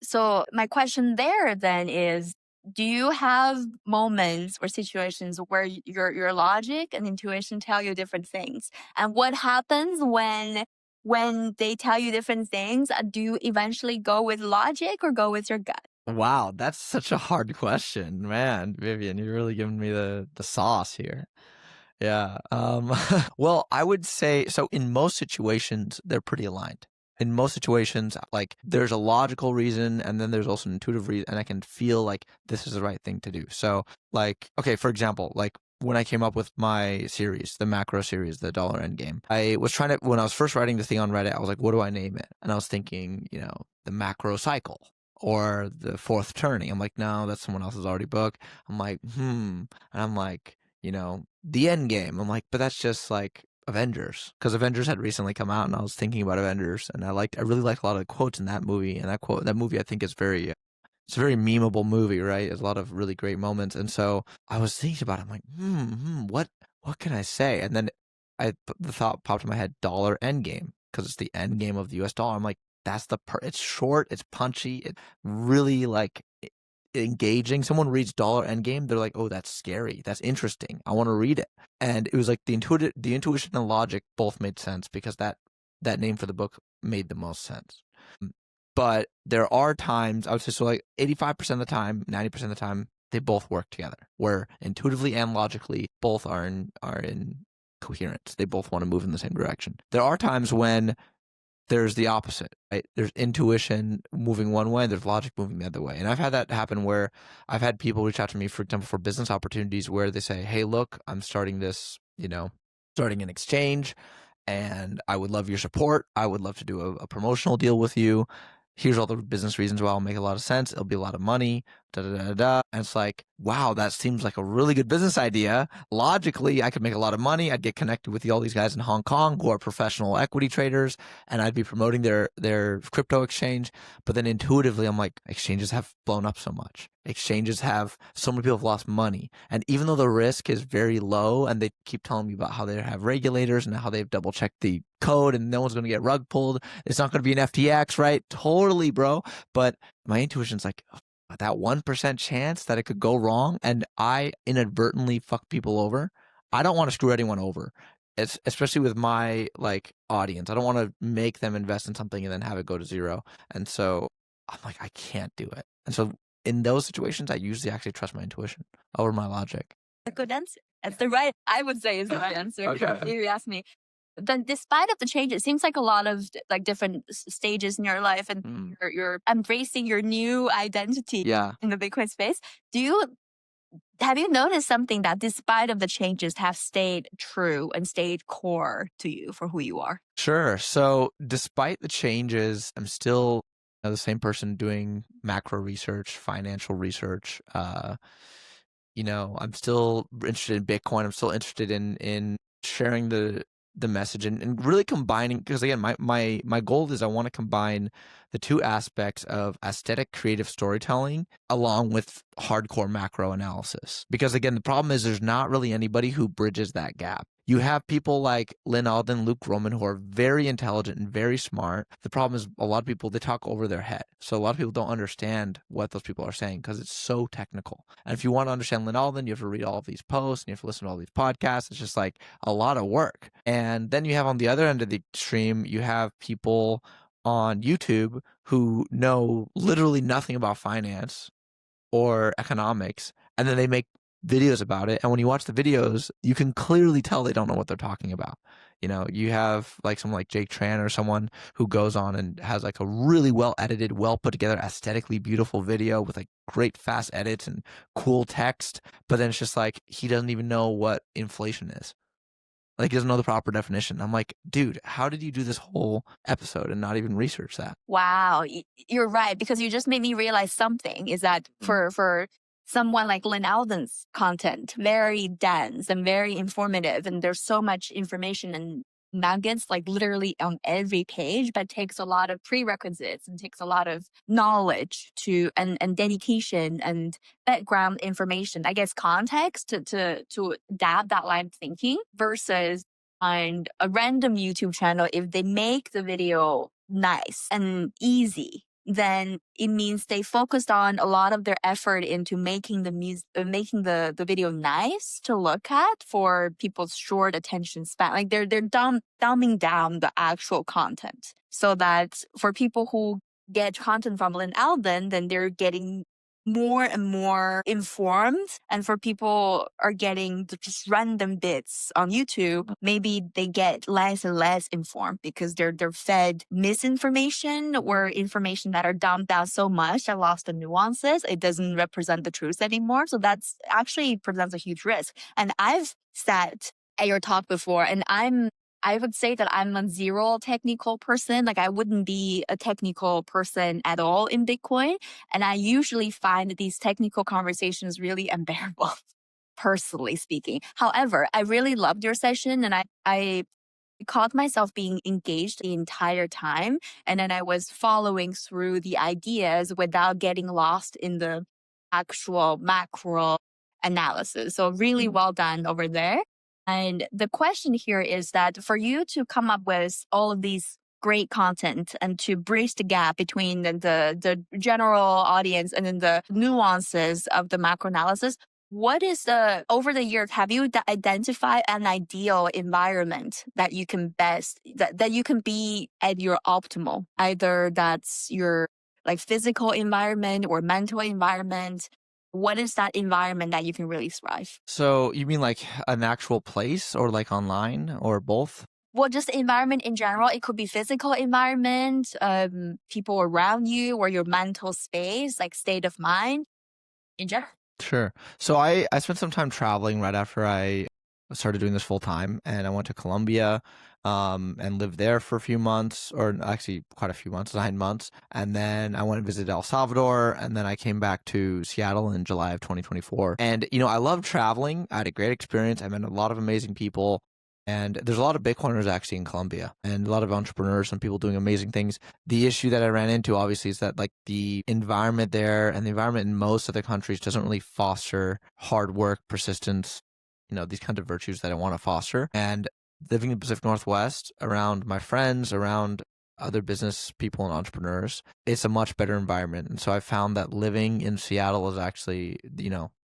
So my question there then is, do you have moments or situations where your logic and intuition tell you different things? And what happens when they tell you different things? Do you eventually go with logic or go with your gut? Wow, that's such a hard question, man. Vivian, you're really giving me the sauce here. Yeah. Well, I would say so. In most situations, they're pretty aligned. In most situations, like there's a logical reason and then there's also an intuitive reason, and I can feel like this is the right thing to do. So like, okay, for example, like when I came up with my series, the macro series, the dollar end game, I was trying to, when I was first writing the thing on Reddit, I was like, what do I name it? And I was thinking, the macro cycle or the fourth turning. I'm like, no, that's someone else's already book. I'm like, and I'm like, the end game. I'm like, but that's just like Avengers, because Avengers had recently come out and I was thinking about Avengers, and I really liked a lot of the quotes in that movie, and that movie I think is it's a very memeable movie, right? There's a lot of really great moments. And so I was thinking about it. I'm like, what can I say? And then the thought popped in my head, dollar end game, because it's the end game of the US dollar. I'm like, that's it's short, it's punchy, it really like engaging. Someone reads dollar endgame, they're like, oh, that's scary, that's interesting, I want to read it. And it was like the intuition and logic both made sense because that name for the book made the most sense. But there are times, I would say, so like 85% of the time, 90% of the time, they both work together, where intuitively and logically both are in coherence. They both want to move in the same direction. There are times when there's the opposite, right? There's intuition moving one way, there's logic moving the other way. And I've had that happen where I've had people reach out to me, for example, for business opportunities where they say, hey, look, I'm starting this, starting an exchange, and I would love your support. I would love to do a promotional deal with you. Here's all the business reasons why it'll make a lot of sense. It'll be a lot of money, da da da da. And it's like, wow, that seems like a really good business idea. Logically, I could make a lot of money. I'd get connected with all these guys in Hong Kong who are professional equity traders, and I'd be promoting their crypto exchange. But then intuitively, I'm like, exchanges have blown up so much. Exchanges have, so many people have lost money. And even though the risk is very low, and they keep telling me about how they have regulators and how they've double checked the code and no one's going to get rug pulled. It's not going to be an FTX, right? Totally, bro. But my intuition's like, that 1% chance that it could go wrong and I inadvertently fuck people over. I don't want to screw anyone over. It's especially with my audience. I don't want to make them invest in something and then have it go to zero. And so I'm like, I can't do it. And so in those situations, I usually actually trust my intuition over my logic. A good answer. That's the right, I would say, is the right answer. Okay. If you ask me. Then despite of the change, it seems like a lot of different stages in your life, and you're embracing your new identity in the Bitcoin space. Have you noticed something that despite of the changes have stayed true and stayed core to you for who you are? Sure. So despite the changes, I'm still the same person doing macro research, financial research. I'm still interested in Bitcoin. I'm still interested in sharing the message and really combining, because again, my goal is I want to combine the two aspects of aesthetic creative storytelling along with hardcore macro analysis. Because again, the problem is there's not really anybody who bridges that gap. You have people like Lynn Alden, Luke Roman, who are very intelligent and very smart. The problem is a lot of people, they talk over their head. So a lot of people don't understand what those people are saying because it's so technical. And if you want to understand Lynn Alden, you have to read all of these posts and you have to listen to all these podcasts. It's just like a lot of work. And then you have on the other end of the extreme, you have people on YouTube who know literally nothing about finance or economics, and then they make videos about it. And when you watch the videos, you can clearly tell they don't know what they're talking about. You have someone like Jake Tran or someone who goes on and has a really well edited, well put together, aesthetically beautiful video with great fast edits and cool text. But then it's just he doesn't even know what inflation is. He doesn't know the proper definition. I'm like, dude, how did you do this whole episode and not even research that? Wow, you're right, because you just made me realize something is that for someone like Lynn Alden's content, very dense and very informative, and there's so much information and nuggets literally on every page, but takes a lot of prerequisites and takes a lot of knowledge and dedication and background information, I guess context to adapt that line of thinking, versus on a random YouTube channel, if they make the video nice and easy, then it means they focused on a lot of their effort into making the video nice to look at for people's short attention span. They're dumbing down the actual content so that for people who get content from Lynn Alden, then they're getting more and more informed. And for people are getting just random bits on YouTube, maybe they get less and less informed because they're fed misinformation or information that are dumbed down so much that lost the nuances. It doesn't represent the truth anymore. So that's actually presents a huge risk. And I've sat at your talk before, and I would say that I'm a zero technical person. I wouldn't be a technical person at all in Bitcoin. And I usually find these technical conversations really unbearable, personally speaking. However, I really loved your session, and I caught myself being engaged the entire time. And then I was following through the ideas without getting lost in the actual macro analysis. So really well done over there. And the question here is that for you to come up with all of these great content and to bridge the gap between the general audience and then the nuances of the macro analysis, what is over the years, have you identified an ideal environment that you can that you can be at your optimal? Either that's your physical environment or mental environment. What is that environment that you can really thrive? So you mean an actual place or online or both? well, just the environment in general. It could be physical environment, people around you, or your mental space, like state of mind in general. Sure. So I spent some time traveling right after I started doing this full time, and I went to Colombia and lived there for a few months, or actually quite a few months, 9 months. And then I went and visited El Salvador, and then I came back to Seattle in July of 2024. And, I love traveling. I had a great experience. I met a lot of amazing people. And there's a lot of Bitcoiners actually in Colombia, and a lot of entrepreneurs and people doing amazing things. The issue that I ran into, obviously, is that like the environment there and the environment in most other countries doesn't really foster hard work, persistence, these kinds of virtues that I want to foster. And living in the Pacific Northwest, around my friends, around other business people and entrepreneurs, it's a much better environment. And so I found that living in Seattle is actually,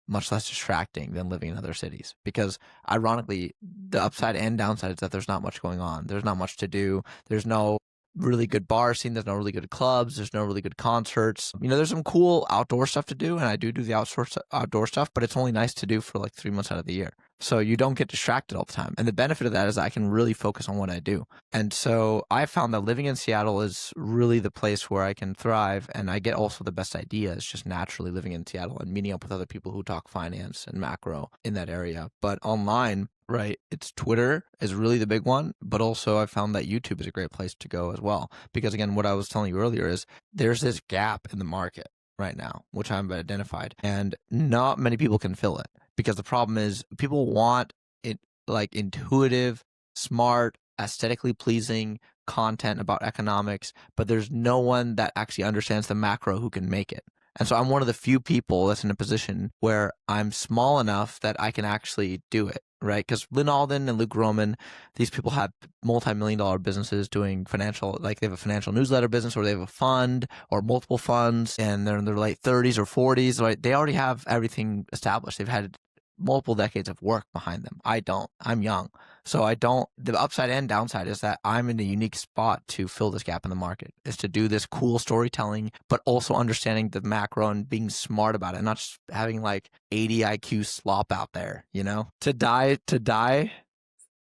much less distracting than living in other cities, because ironically, the upside and downside is that there's not much going on. There's not much to do. There's no really good bar scene. There's no really good clubs. There's no really good concerts. There's some cool outdoor stuff to do, and I do the outdoor stuff, but it's only nice to do for like 3 months out of the year. So you don't get distracted all the time. And the benefit of that is I can really focus on what I do. And so I found that living in Seattle is really the place where I can thrive, and I get also the best ideas just naturally living in Seattle and meeting up with other people who talk finance and macro in that area. But online, right, it's Twitter is really the big one, but also I found that YouTube is a great place to go as well. Because again, what I was telling you earlier is there's this gap in the market right now, which I've identified, and not many people can fill it. Because the problem is people want it like intuitive, smart, aesthetically pleasing content about economics, but there's no one that actually understands the macro who can make it. And so I'm one of the few people that's in a position where I'm small enough that I can actually do it, right? Because Lynn Alden and Luke Roman, these people have multi-million-dollar businesses doing financial, like they have a financial newsletter business, or they have a fund or multiple funds, and they're in their late 30s or 40s, right? They already have everything established. They've had multiple decades of work behind them. I don't. I'm young. So the upside and downside is that I'm in a unique spot to fill this gap in the market, is to do this cool storytelling, but also understanding the macro and being smart about it, not just having like 80 IQ slop out there, To die.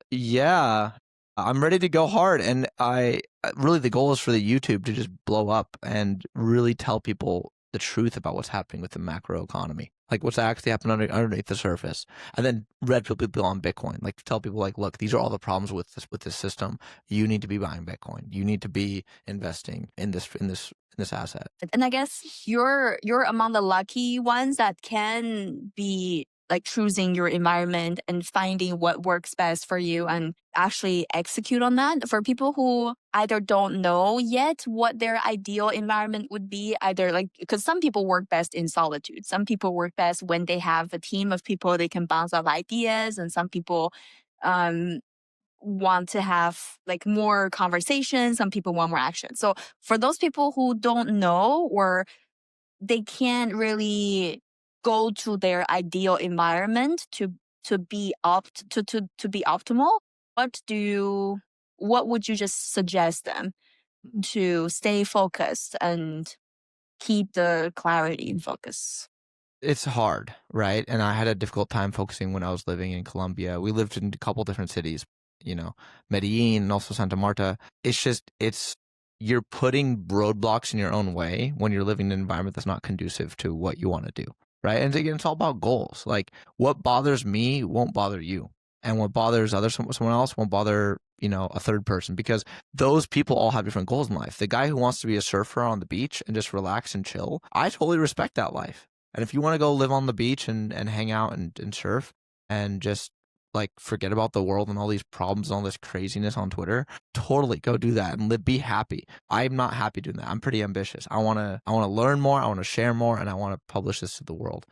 Yeah. I'm ready to go hard. And really the goal is for the YouTube to just blow up and really tell people the truth about what's happening with the macro economy, like what's actually happening underneath the surface, and then red pill people on Bitcoin, like tell people like, look, these are all the problems with this system. You need to be buying Bitcoin. You need to be investing in this asset. And I guess you're among the lucky ones that can be like choosing your environment and finding what works best for you and actually execute on that. For people who either don't know yet what their ideal environment would be, either like, because some people work best in solitude. Some people work best when they have a team of people they can bounce off ideas, and some people want to have like more conversation. Some people want more action. So for those people who don't know, or they can't really go to their ideal environment to be optimal, what would you just suggest them to stay focused and keep the clarity in focus? It's hard, right? And I had a difficult time focusing when I was living in Colombia. We lived in a couple different cities, Medellin and also Santa Marta. You're putting roadblocks in your own way when you're living in an environment that's not conducive to what you want to do, right? And again, it's all about goals. Like what bothers me won't bother you, and what bothers someone else won't bother a third person, because those people all have different goals in life. The guy who wants to be a surfer on the beach and just relax and chill, I totally respect that life. And if you want to go live on the beach and hang out and surf and just like forget about the world and all these problems and all this craziness on Twitter, totally go do that and be happy. I'm not happy doing that. I'm pretty ambitious. I want to learn more. I want to share more, and I want to publish this to the world.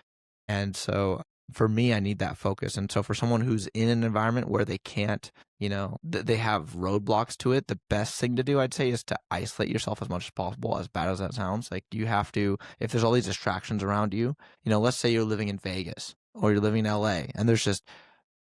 And so for me, I need that focus. And so for someone who's in an environment where they can't, they have roadblocks to it, the best thing to do, I'd say, is to isolate yourself as much as possible, as bad as that sounds. Like you have to, if there's all these distractions around you, let's say you're living in Vegas or you're living in LA and there's just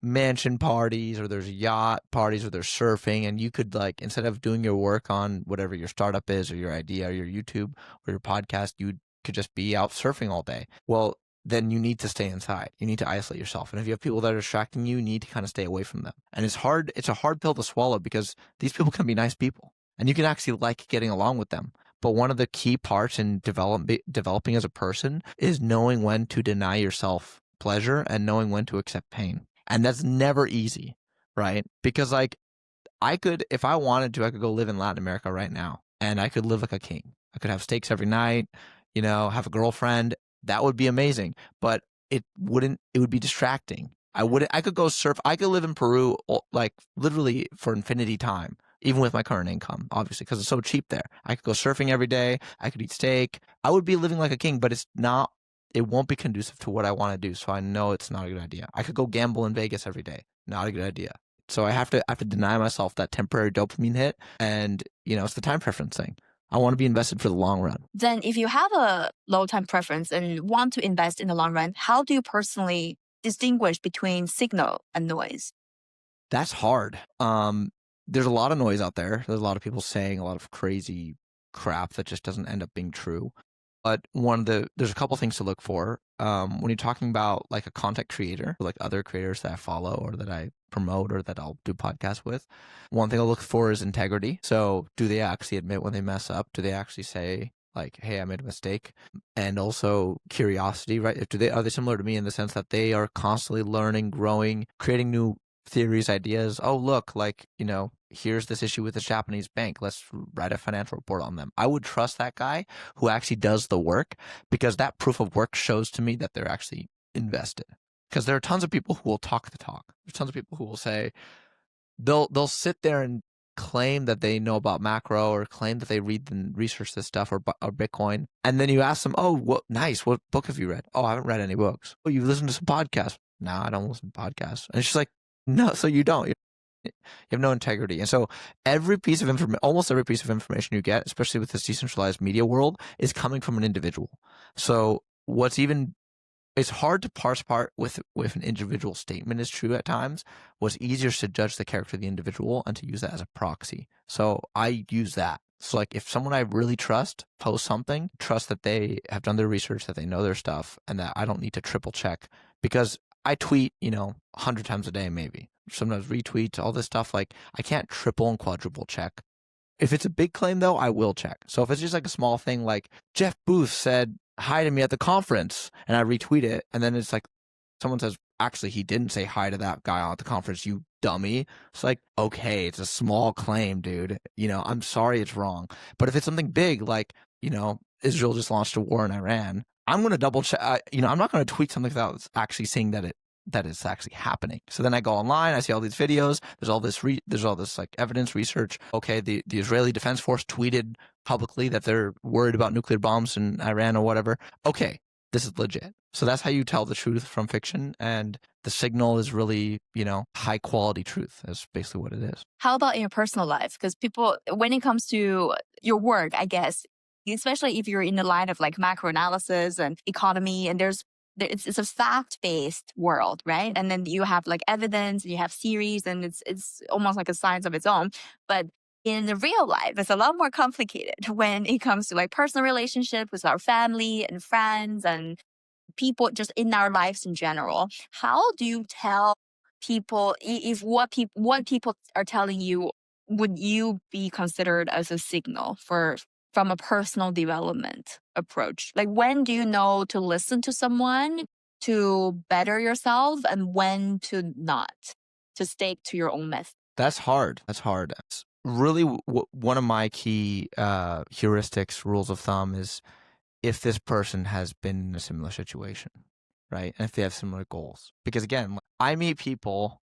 mansion parties, or there's yacht parties, or there's surfing, and you could, like, instead of doing your work on whatever your startup is or your idea or your YouTube or your podcast, you could just be out surfing all day. Well, then you need to stay inside. You need to isolate yourself. And if you have people that are distracting you, you need to kind of stay away from them. And it's a hard pill to swallow because these people can be nice people and you can actually like getting along with them. But one of the key parts in developing as a person is knowing when to deny yourself pleasure and knowing when to accept pain. And that's never easy, right? Because like if I wanted to, I could go live in Latin America right now and I could live like a king. I could have steaks every night, have a girlfriend. That would be amazing. But it would be distracting. I could go surf. I could live in Peru like literally for infinity time, even with my current income, obviously, because it's so cheap there. I could go surfing every day. I could eat steak. I would be living like a king, but it won't be conducive to what I want to do. So I know it's not a good idea. I could go gamble in Vegas every day. Not a good idea. So I have to deny myself that temporary dopamine hit. And, it's the time preference thing. I want to be invested for the long run. Then if you have a low time preference and want to invest in the long run, how do you personally distinguish between signal and noise? That's hard. There's a lot of noise out there. There's a lot of people saying a lot of crazy crap that just doesn't end up being true. But there's a couple things to look for when you're talking about like a content creator, like other creators that I follow or that I promote or that I'll do podcasts with. One thing I'll look for is integrity. So do they actually admit when they mess up? Do they actually say like, hey, I made a mistake? And also curiosity, right? Are they similar to me in the sense that they are constantly learning, growing, creating new theories, ideas? Oh, look, like, here's this issue with the Japanese bank. Let's write a financial report on them. I would trust that guy who actually does the work because that proof of work shows to me that they're actually invested. Because there are tons of people who will talk the talk. There's tons of people who will say they'll sit there and claim that they know about macro or claim that they read and research this stuff or Bitcoin. And then you ask them, oh, nice. What book have you read? Oh, I haven't read any books. Oh, you've listened to some podcasts. No, I don't listen to podcasts. And it's just like, no, so you don't. You have no integrity. And so almost every piece of information you get, especially with this decentralized media world, is coming from an individual. So it's hard to parse apart with an individual statement is true at times. What's easier is to judge the character of the individual and to use that as a proxy. So I use that. So like if someone I really trust posts something, trust that they have done their research, that they know their stuff, and that I don't need to triple check because I tweet, 100 times a day, maybe. Sometimes retweets, all this stuff. Like I can't triple and quadruple check. If it's a big claim though, I will check. So if it's just like a small thing, like Jeff Booth said hi to me at the conference and I retweet it. And then it's like someone says, actually, he didn't say hi to that guy at the conference, you dummy. It's like, okay, it's a small claim, dude. I'm sorry it's wrong. But if it's something big, like, Israel just launched a war in Iran, I'm going to double check. I'm not going to tweet something without actually seeing that it's actually happening. So then I go online, I see all these videos. There's all this like evidence research. Okay, the Israeli Defense Force tweeted publicly that they're worried about nuclear bombs in Iran or whatever. Okay, this is legit. So that's how you tell the truth from fiction. And the signal is really, high quality truth. That's basically what it is. How about in your personal life? Because people, when it comes to your work, I guess, especially if you're in the line of like macro analysis and economy, and it's a fact-based world, right? And then you have like evidence, you have series, and it's almost like a science of its own. But in the real life, it's a lot more complicated when it comes to like personal relationship with our family and friends and people just in our lives in general. How do you tell people if what people are telling you would you be considered as a signal from a personal development approach? Like when do you know to listen to someone to better yourself and when to not, to stick to your own method? That's hard. It's really one of my key heuristics, rules of thumb is if this person has been in a similar situation, right? And if they have similar goals. Because again, I meet people.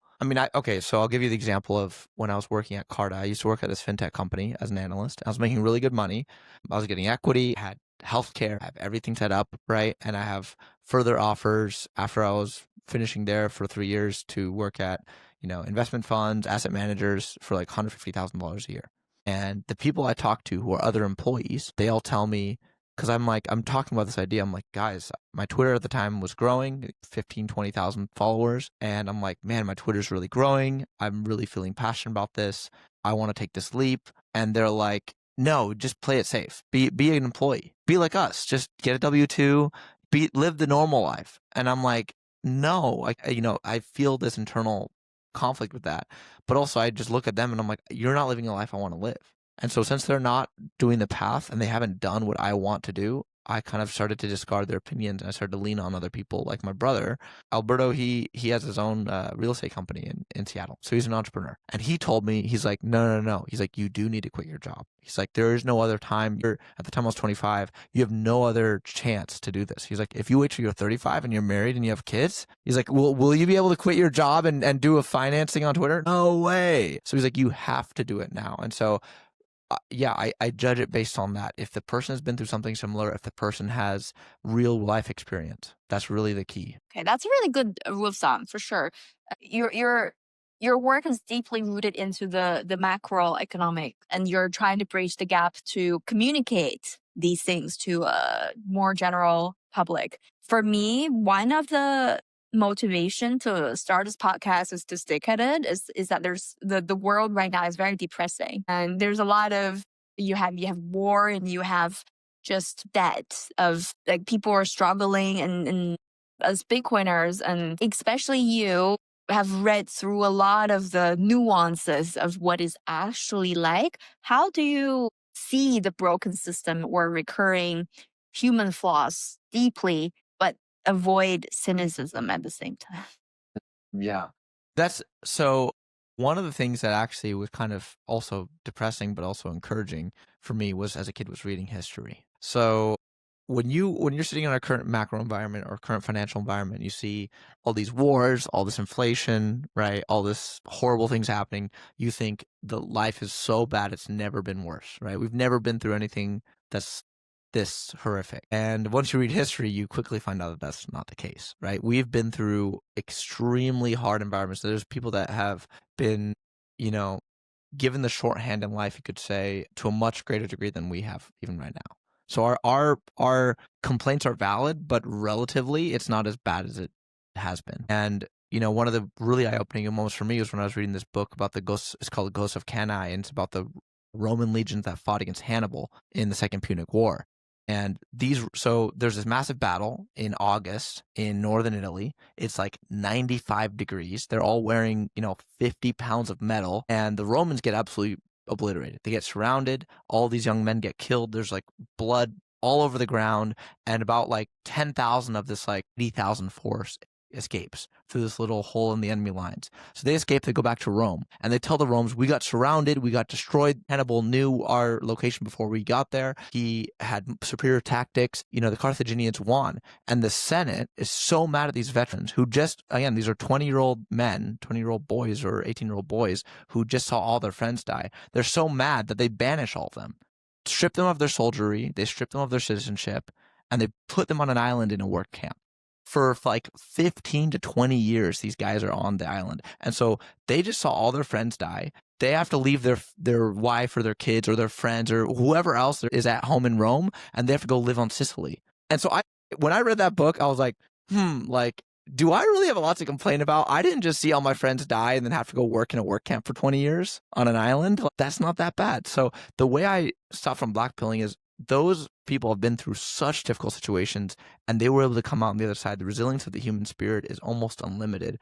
So I'll give you the example of when I was working at Carta. I used to work at this fintech company as an analyst. I was making really good money. I was getting equity, had healthcare, I have everything set up, right? And I have further offers after I was finishing there for 3 years to work at, investment funds, asset managers for like $150,000 a year. And the people I talk to who are other employees, they all tell me, because I'm talking about this idea. I'm like, guys, my Twitter at the time was growing, 15, 20,000 followers. And I'm like, man, my Twitter's really growing. I'm really feeling passionate about this. I want to take this leap. And they're like, no, just play it safe. Be an employee. Be like us. Just get a W-2. live the normal life. And I'm like, no, I feel this internal conflict with that. But also I just look at them and I'm like, you're not living the life I want to live. And so since they're not doing the path and they haven't done what I want to do, I kind of started to discard their opinions and I started to lean on other people like my brother. Alberto, he has his own real estate company in Seattle. So he's an entrepreneur. And he told me, he's like, no. He's like, you do need to quit your job. He's like, there is no other time. At the time I was 25, you have no other chance to do this. He's like, if you wait till you're 35 and you're married and you have kids, he's like, will you be able to quit your job and do a financing on Twitter? No way. So he's like, you have to do it now. And so I judge it based on that. If the person has been through something similar, if the person has real life experience, that's really the key. Okay, that's a really good rule of thumb for sure. Your work is deeply rooted into the macroeconomic, and you're trying to bridge the gap to communicate these things to a more general public. For me, one of the motivation to start this podcast is to stick at it is that there's the world right now is very depressing, and there's a lot of you have war, and you have just debt of like people are struggling, and as Bitcoiners, and especially you have read through a lot of the nuances of what is actually like. How do you see the broken system or recurring human flaws deeply, but avoid cynicism at the same time? Yeah. That's so one of the things that actually was kind of also depressing but also encouraging for me was as a kid was reading history. So when you're sitting in our current macro environment or current financial environment, you see all these wars, all this inflation, right? All this horrible things happening. You think the life is so bad it's never been worse, right? We've never been through anything that's this horrific. And once you read history, you quickly find out that that's not the case, right? We've been through extremely hard environments. There's people that have been, given the shorthand in life, you could say, to a much greater degree than we have even right now. So our complaints are valid, but relatively, it's not as bad as it has been. And one of the really eye-opening moments for me was when I was reading this book about the ghosts. It's called Ghosts of Cannae, and it's about the Roman legions that fought against Hannibal in the Second Punic War. And so there's this massive battle in August in northern Italy. It's like 95 degrees. They're all wearing, 50 pounds of metal, and the Romans get absolutely obliterated. They get surrounded. All these young men get killed. There's like blood all over the ground, and about like 10,000 of this like 80,000 force escapes through this little hole in the enemy lines. So they escape, they go back to Rome, and they tell the Romans, we got surrounded, we got destroyed. Hannibal knew our location before we got there. He had superior tactics. The Carthaginians won. And the Senate is so mad at these veterans who just, again, these are 20-year-old men, 20-year-old boys or 18-year-old boys who just saw all their friends die. They're so mad that they banish all of them, strip them of their soldiery, they strip them of their citizenship, and they put them on an island in a work camp. For like 15 to 20 years, these guys are on the island. And so they just saw all their friends die. They have to leave their wife or their kids or their friends or whoever else is at home in Rome, and they have to go live on Sicily. And so when I read that book, I was like, do I really have a lot to complain about? I didn't just see all my friends die and then have to go work in a work camp for 20 years on an island. That's not that bad. So the way I stop from blackpilling is those people have been through such difficult situations and they were able to come out on the other side. The resilience of the human spirit is almost unlimited.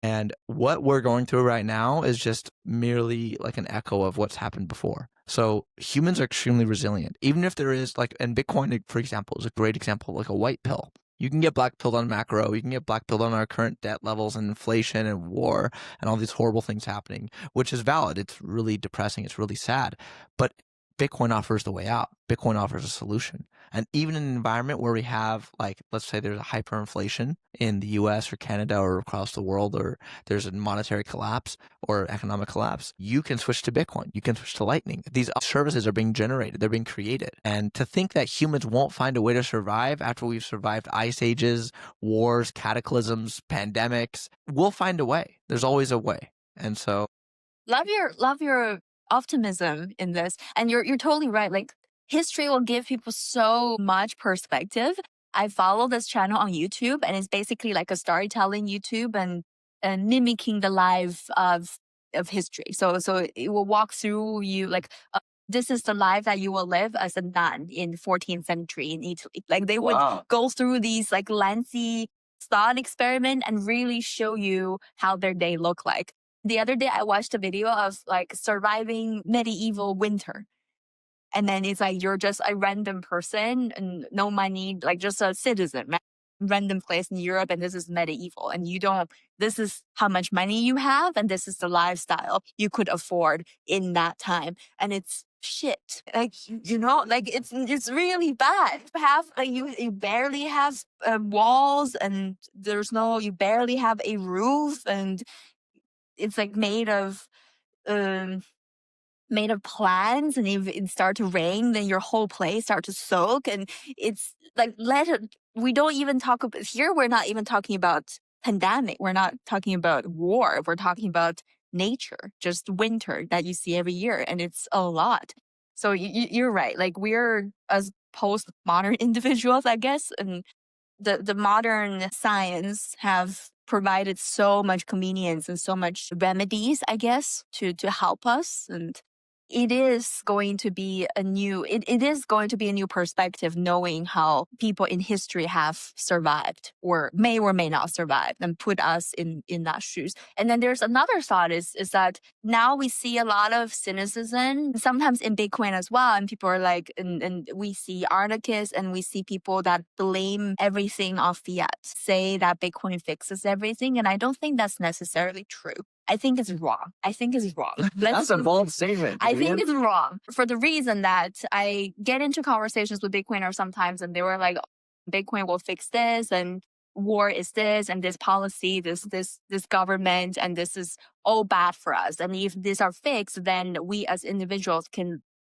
And what we're going through right now is just merely like an echo of what's happened before. So humans are extremely resilient. Even if there is and Bitcoin, for example, is a great example, like a white pill. You can get black-pilled on macro. You can get black-pilled on our current debt levels and inflation and war and all these horrible things happening, which is valid. It's really depressing. It's really sad. But Bitcoin offers the way out. Bitcoin offers a solution. And even in an environment where we have, let's say there's a hyperinflation in the US or Canada or across the world, or there's a monetary collapse or economic collapse, you can switch to Bitcoin. You can switch to Lightning. These services are being generated. They're being created. And to think that humans won't find a way to survive after we've survived ice ages, wars, cataclysms, pandemics, we'll find a way. There's always a way. And so love your optimism in this, and you're totally right. Like, history will give people so much perspective. I follow this channel on YouTube, and it's basically like a storytelling YouTube and mimicking the life of history. So it will walk through you like this is the life that you will live as a nun in 14th century in Italy. Like they would go through these like lengthy thought experiment and really show you how their day looked like. The other day I watched a video of like surviving medieval winter. And then it's like you're just a random person and no money, like just a citizen, random place in Europe, and this is medieval. And this is how much money you have, and this is the lifestyle you could afford in that time. And it's shit. Like, like it's really bad. You barely have walls, and you barely have a roof, and it's like made of plants, and if it start to rain, then your whole place start to soak. And it's like, we don't even talk about here. We're not even talking about pandemic. We're not talking about war. We're talking about nature, just winter that you see every year. And it's a lot. So you're right. Like we're as postmodern individuals, I guess. And the modern science have provided so much convenience and so much remedies, I guess, to help us. And it is going to be a new perspective, knowing how people in history have survived or may not survive, and put us in that shoes. And then there's another thought is that now we see a lot of cynicism, sometimes in Bitcoin as well. And people are like, and we see anarchists and we see people that blame everything on fiat, say that Bitcoin fixes everything. And I don't think that's necessarily true. I think it's wrong. That's a bold statement. I think it's wrong for the reason that I get into conversations with Bitcoiners sometimes, and they were like, Bitcoin will fix this, and war is this, and this policy, this government, and this is all bad for us. And if these are fixed, then we as individuals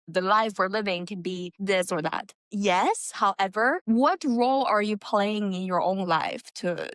the life we're living can be this or that. Yes. However, what role are you playing in your own life to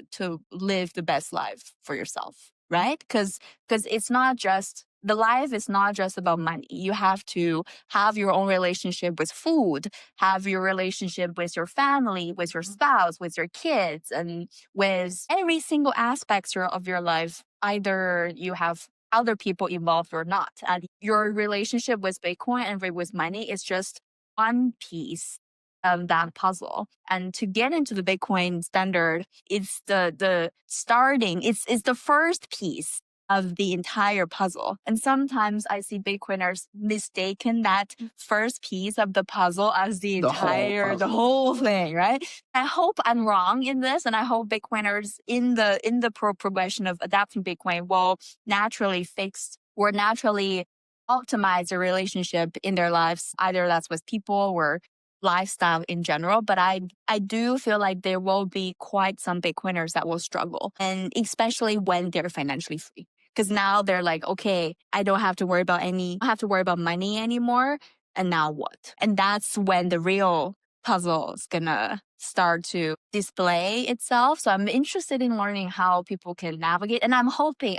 live the best life for yourself? Right? Because it's not just, the life is not just about money. You have to have your own relationship with food, have your relationship with your family, with your spouse, with your kids, and with every single aspect of your life. Either you have other people involved or not. And your relationship with Bitcoin and with money is just one piece of that puzzle. And to get into the Bitcoin standard, it's the starting, it's the first piece of the entire puzzle. And sometimes I see Bitcoiners mistaken that first piece of the puzzle as the whole thing, right? I hope I'm wrong in this, and I hope Bitcoiners in the progression of adapting Bitcoin will naturally optimize the relationship in their lives, either that's with people or lifestyle in general. But I do feel like there will be quite some Bitcoiners that will struggle, and especially when they're financially free. Because now they're like, okay, I don't have to worry about money anymore. And now what? And that's when the real puzzle is gonna start to display itself. So I'm interested in learning how people can navigate. And I'm hoping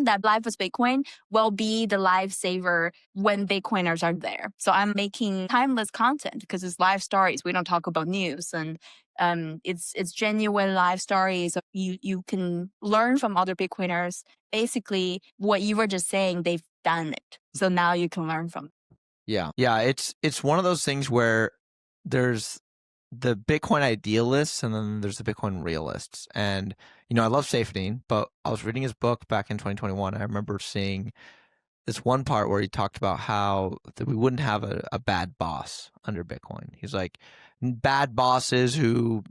that Life with Bitcoin will be the lifesaver when Bitcoiners are there. So I'm making timeless content because it's life stories. We don't talk about news, and it's genuine life stories. You can learn from other Bitcoiners. Basically, what you were just saying, they've done it. So now you can learn from it. Yeah. It's one of those things where there's the Bitcoin idealists and then there's the Bitcoin realists. And, I love Saifedean, but I was reading his book back in 2021. I remember seeing this one part where he talked about how we wouldn't have a bad boss under Bitcoin. He's like, bad bosses who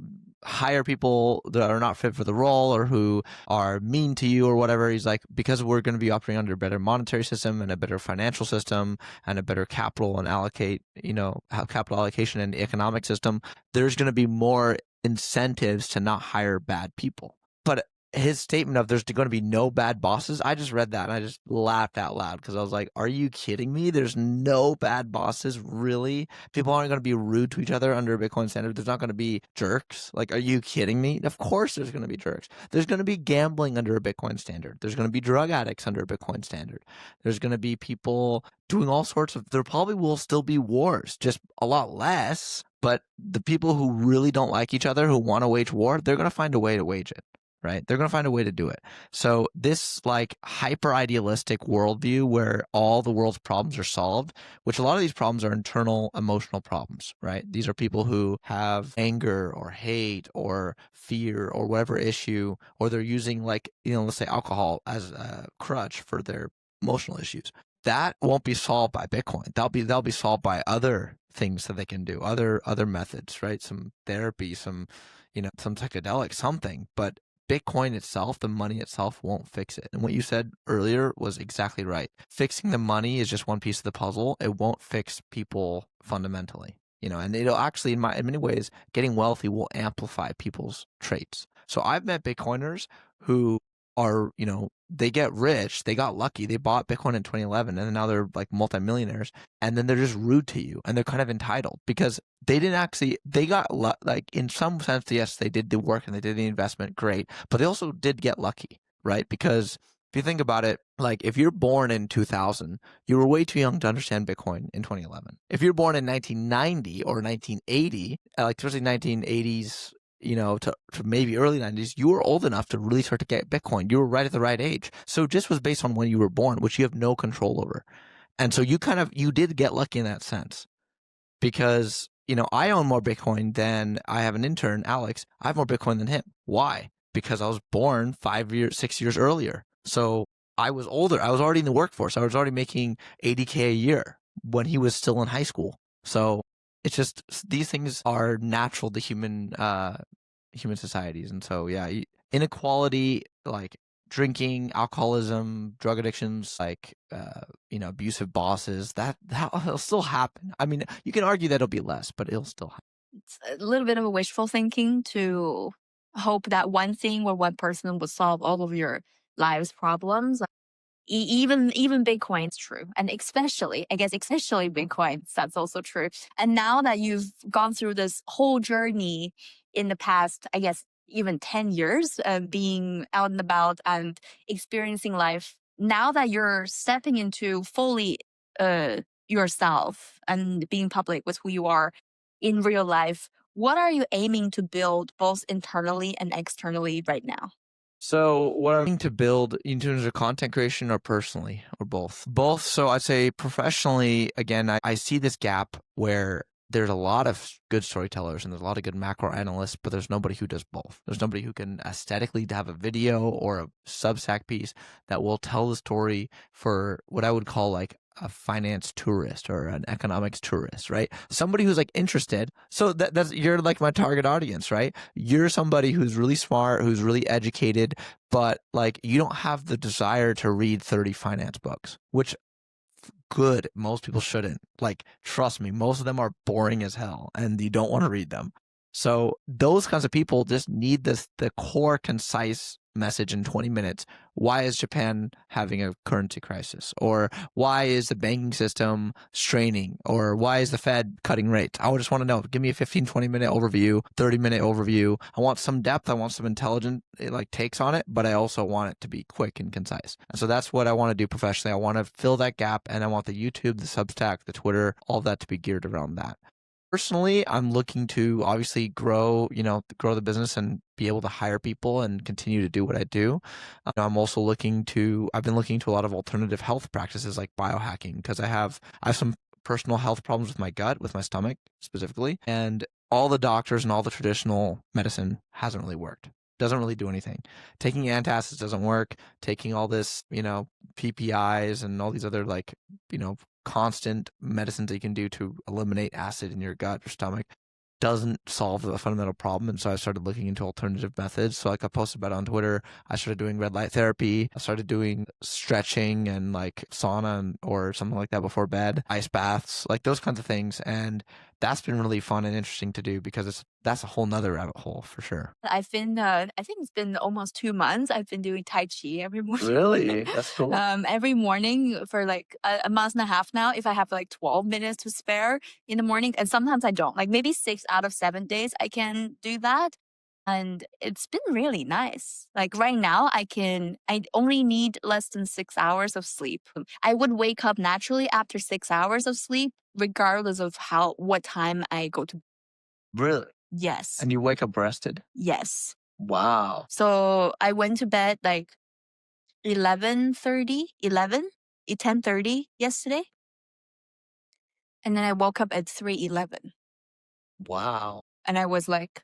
hire people that are not fit for the role or who are mean to you or whatever. He's like, because we're going to be operating under a better monetary system and a better financial system and a better capital allocation and economic system, there's going to be more incentives to not hire bad people. But his statement of there's going to be no bad bosses, I just read that and I just laughed out loud because I was like, are you kidding me? There's no bad bosses, really? People aren't going to be rude to each other under a Bitcoin standard. There's not going to be jerks. Like, are you kidding me? Of course there's going to be jerks. There's going to be gambling under a Bitcoin standard. There's going to be drug addicts under a Bitcoin standard. There's going to be people doing all sorts of, there probably will still be wars, just a lot less. But the people who really don't like each other, who want to wage war, they're going to find a way to wage it. right? They're going to find a way to do it. So this like hyper idealistic worldview where all the world's problems are solved, which a lot of these problems are internal emotional problems, right? These are people who have anger or hate or fear or whatever issue, or they're using like, let's say alcohol as a crutch for their emotional issues. That won't be solved by Bitcoin. That'll be solved by other things that they can do, other methods, right? Some therapy, some psychedelic, something. But Bitcoin itself, the money itself, won't fix it. And what you said earlier was exactly right. Fixing the money is just one piece of the puzzle. It won't fix people fundamentally, and it'll actually, in many ways, getting wealthy will amplify people's traits. So I've met Bitcoiners who are, they get rich, they got lucky, they bought Bitcoin in 2011, and now they're like multimillionaires, and then they're just rude to you, and they're kind of entitled because they didn't actually, they got like in some sense, yes, they did the work and they did the investment, great, but they also did get lucky, right? Because if you think about it, like if you're born in 2000, you were way too young to understand Bitcoin in 2011. If you're born in 1990 or 1980, like especially 1980s, to maybe early 90s, you were old enough to really start to get Bitcoin. You were right at the right age. So it just was based on when you were born, which you have no control over. And so you did get lucky in that sense because, I own more Bitcoin than I have an intern, Alex. I have more Bitcoin than him. Why? Because I was born 6 years earlier. So I was older. I was already in the workforce. I was already making $80K a year when he was still in high school. So it's just, these things are natural to human societies. And so, yeah, inequality, like drinking, alcoholism, drug addictions, like, abusive bosses, that'll still happen. I mean, you can argue that it'll be less, but it'll still happen. It's a little bit of a wishful thinking to hope that one thing or one person would solve all of your life's problems. Even Bitcoin's true, and especially Bitcoin, that's also true. And now that you've gone through this whole journey in the past, I guess even 10 years of being out and about and experiencing life, now that you're stepping into fully yourself and being public with who you are in real life, what are you aiming to build both internally and externally right now? So what I'm aiming to build in terms of content creation or personally or both? Both. So I'd say professionally, again, I see this gap where there's a lot of good storytellers and there's a lot of good macro analysts, but there's nobody who does both. There's nobody who can aesthetically have a video or a Substack piece that will tell the story for what I would call like a finance tourist or an economics tourist, right? Somebody who's like interested. So that's, you're like my target audience, right? You're somebody who's really smart, who's really educated, but like you don't have the desire to read 30 finance books, which good. Most people shouldn't. Like, trust me, most of them are boring as hell and you don't want to read them. So those kinds of people just need the core concise message in 20 minutes. Why is Japan having a currency crisis? Or why is the banking system straining? Or why is the Fed cutting rates? I would just want to know. Give me a 15, 20-minute overview, 30-minute overview. I want some depth. I want some intelligent like takes on it, but I also want it to be quick and concise. And so that's what I want to do professionally. I want to fill that gap, and I want the YouTube, the Substack, the Twitter, all of that to be geared around that. Personally, I'm looking to obviously grow the business and be able to hire people and continue to do what I do. I'm also I've been looking to a lot of alternative health practices like biohacking because I have some personal health problems with my gut, with my stomach specifically. And all the doctors and all the traditional medicine hasn't really worked. Doesn't really do anything. Taking antacids doesn't work. Taking all this, PPIs and all these other constant medicines that you can do to eliminate acid in your gut or stomach doesn't solve the fundamental problem. And so I started looking into alternative methods. So like I posted about it on Twitter, I started doing red light therapy. I started doing stretching and like sauna or something like that before bed, ice baths, like those kinds of things. And that's been really fun and interesting to do because that's a whole nother rabbit hole for sure. I've been, I think it's been almost 2 months. I've been doing Tai Chi every morning. Really? That's cool. Every morning for like a month and a half now, if I have like 12 minutes to spare in the morning, and sometimes I don't, like maybe 6 out of 7 days I can do that. And it's been really nice. Like right now, I only need less than 6 hours of sleep. I would wake up naturally after 6 hours of sleep, regardless of what time I go to. Really? Yes. And you wake up rested? Yes. Wow. So I went to bed like 10:30 yesterday. And then I woke up at 3:11. Wow. And I was like,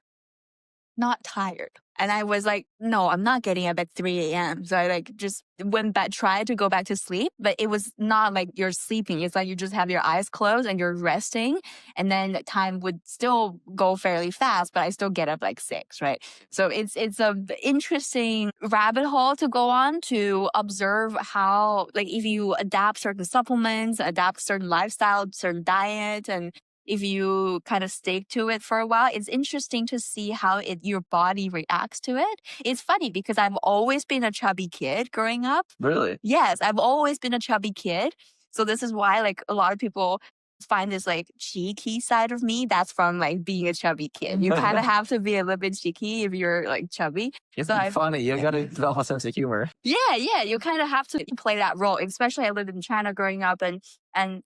not tired. And I was like, no, I'm not getting up at 3 a.m. So I like just went back, tried to go back to sleep, but it was not like you're sleeping. It's like you just have your eyes closed and you're resting. And then time would still go fairly fast, but I still get up like 6, right? So it's a interesting rabbit hole to go on to observe how, like, if you adapt certain supplements, adapt certain lifestyle, certain diet, and if you kind of stick to it for a while, it's interesting to see how your body reacts to it. It's funny because I've always been a chubby kid growing up. Really? Yes, I've always been a chubby kid. So this is why like a lot of people find this like cheeky side of me. That's from like being a chubby kid. You kind of have to be a little bit cheeky if you're like chubby. It's So funny. You got to develop a sense of humor. Yeah, you kind of have to play that role. Especially I lived in China growing up, and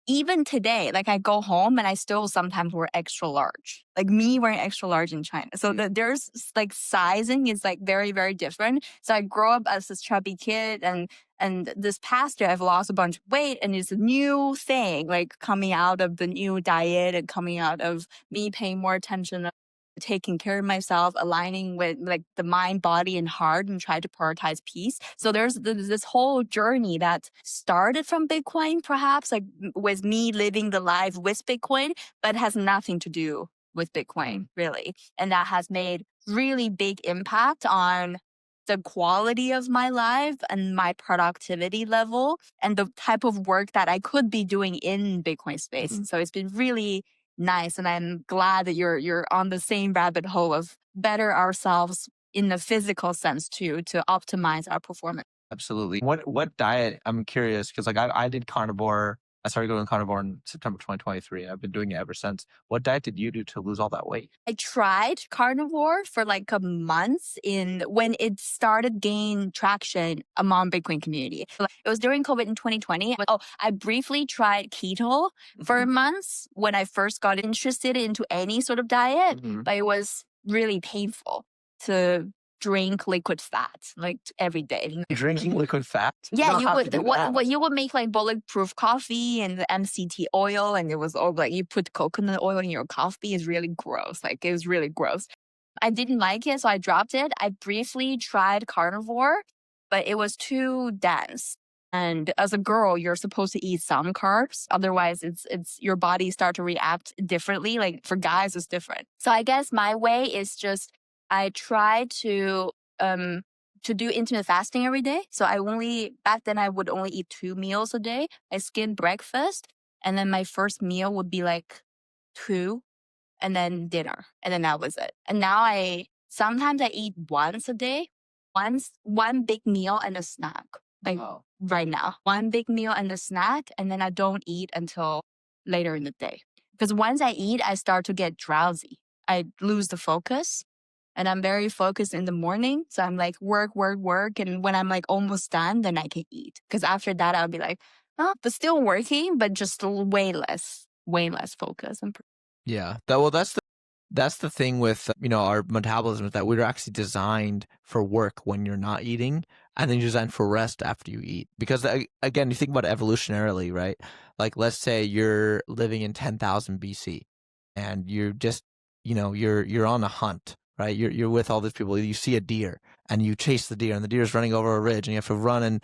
even today, like I go home and I still sometimes wear extra large, like me wearing extra large in China. So there's like sizing is like very, very different. So I grow up as this chubby kid, and this past year I've lost a bunch of weight, and it's a new thing, like coming out of the new diet and coming out of me paying more attention, taking care of myself, aligning with like the mind, body, and heart, and try to prioritize peace. So there's this whole journey that started from Bitcoin, perhaps like with me living the life with Bitcoin, but has nothing to do with Bitcoin really. And that has made really big impact on the quality of my life and my productivity level and the type of work that I could be doing in Bitcoin space. So it's been really nice, and I'm glad that you're on the same rabbit hole of better ourselves in the physical sense too, to optimize our performance. Absolutely. What diet? I'm curious because like I did carnivore. I started going carnivore in September 2023. I've been doing it ever since. What diet did you do to lose all that weight? I tried carnivore for like a month in when it started gain traction among Bitcoin community. It was during COVID in 2020. I briefly tried keto for a month when I first got interested into any sort of diet, but it was really painful to drink liquid fat like every day. Drinking liquid fat? Yeah, you would make like bulletproof coffee and the MCT oil, and it was all like you put coconut oil in your coffee. Is really gross. Like it was really gross. I didn't like it, so I dropped it. I briefly tried carnivore, but it was too dense. And as a girl, you're supposed to eat some carbs. Otherwise, it's your body start to react differently. Like for guys, it's different. So I guess my way is just I try to do intermittent fasting every day. So back then I would only eat 2 meals a day. I skip breakfast, and then my first meal would be like 2, and then dinner, and then that was it. And now sometimes I eat once a day, one big meal and a snack. Like right now, one big meal and a snack, and then I don't eat until later in the day. Because once I eat, I start to get drowsy. I lose the focus. And I'm very focused in the morning. So I'm like work. And when I'm like almost done, then I can eat. Because after that, I'll be like, oh, but still working, but just way less focus. Yeah. That's the thing with our metabolism is that we're actually designed for work when you're not eating, and then you're designed for rest after you eat. Because again, you think about it evolutionarily, right? Like let's say you're living in 10,000 BC, and you're just you're on a hunt. Right, you're with all these people. You see a deer, and you chase the deer, and the deer is running over a ridge, and you have to run and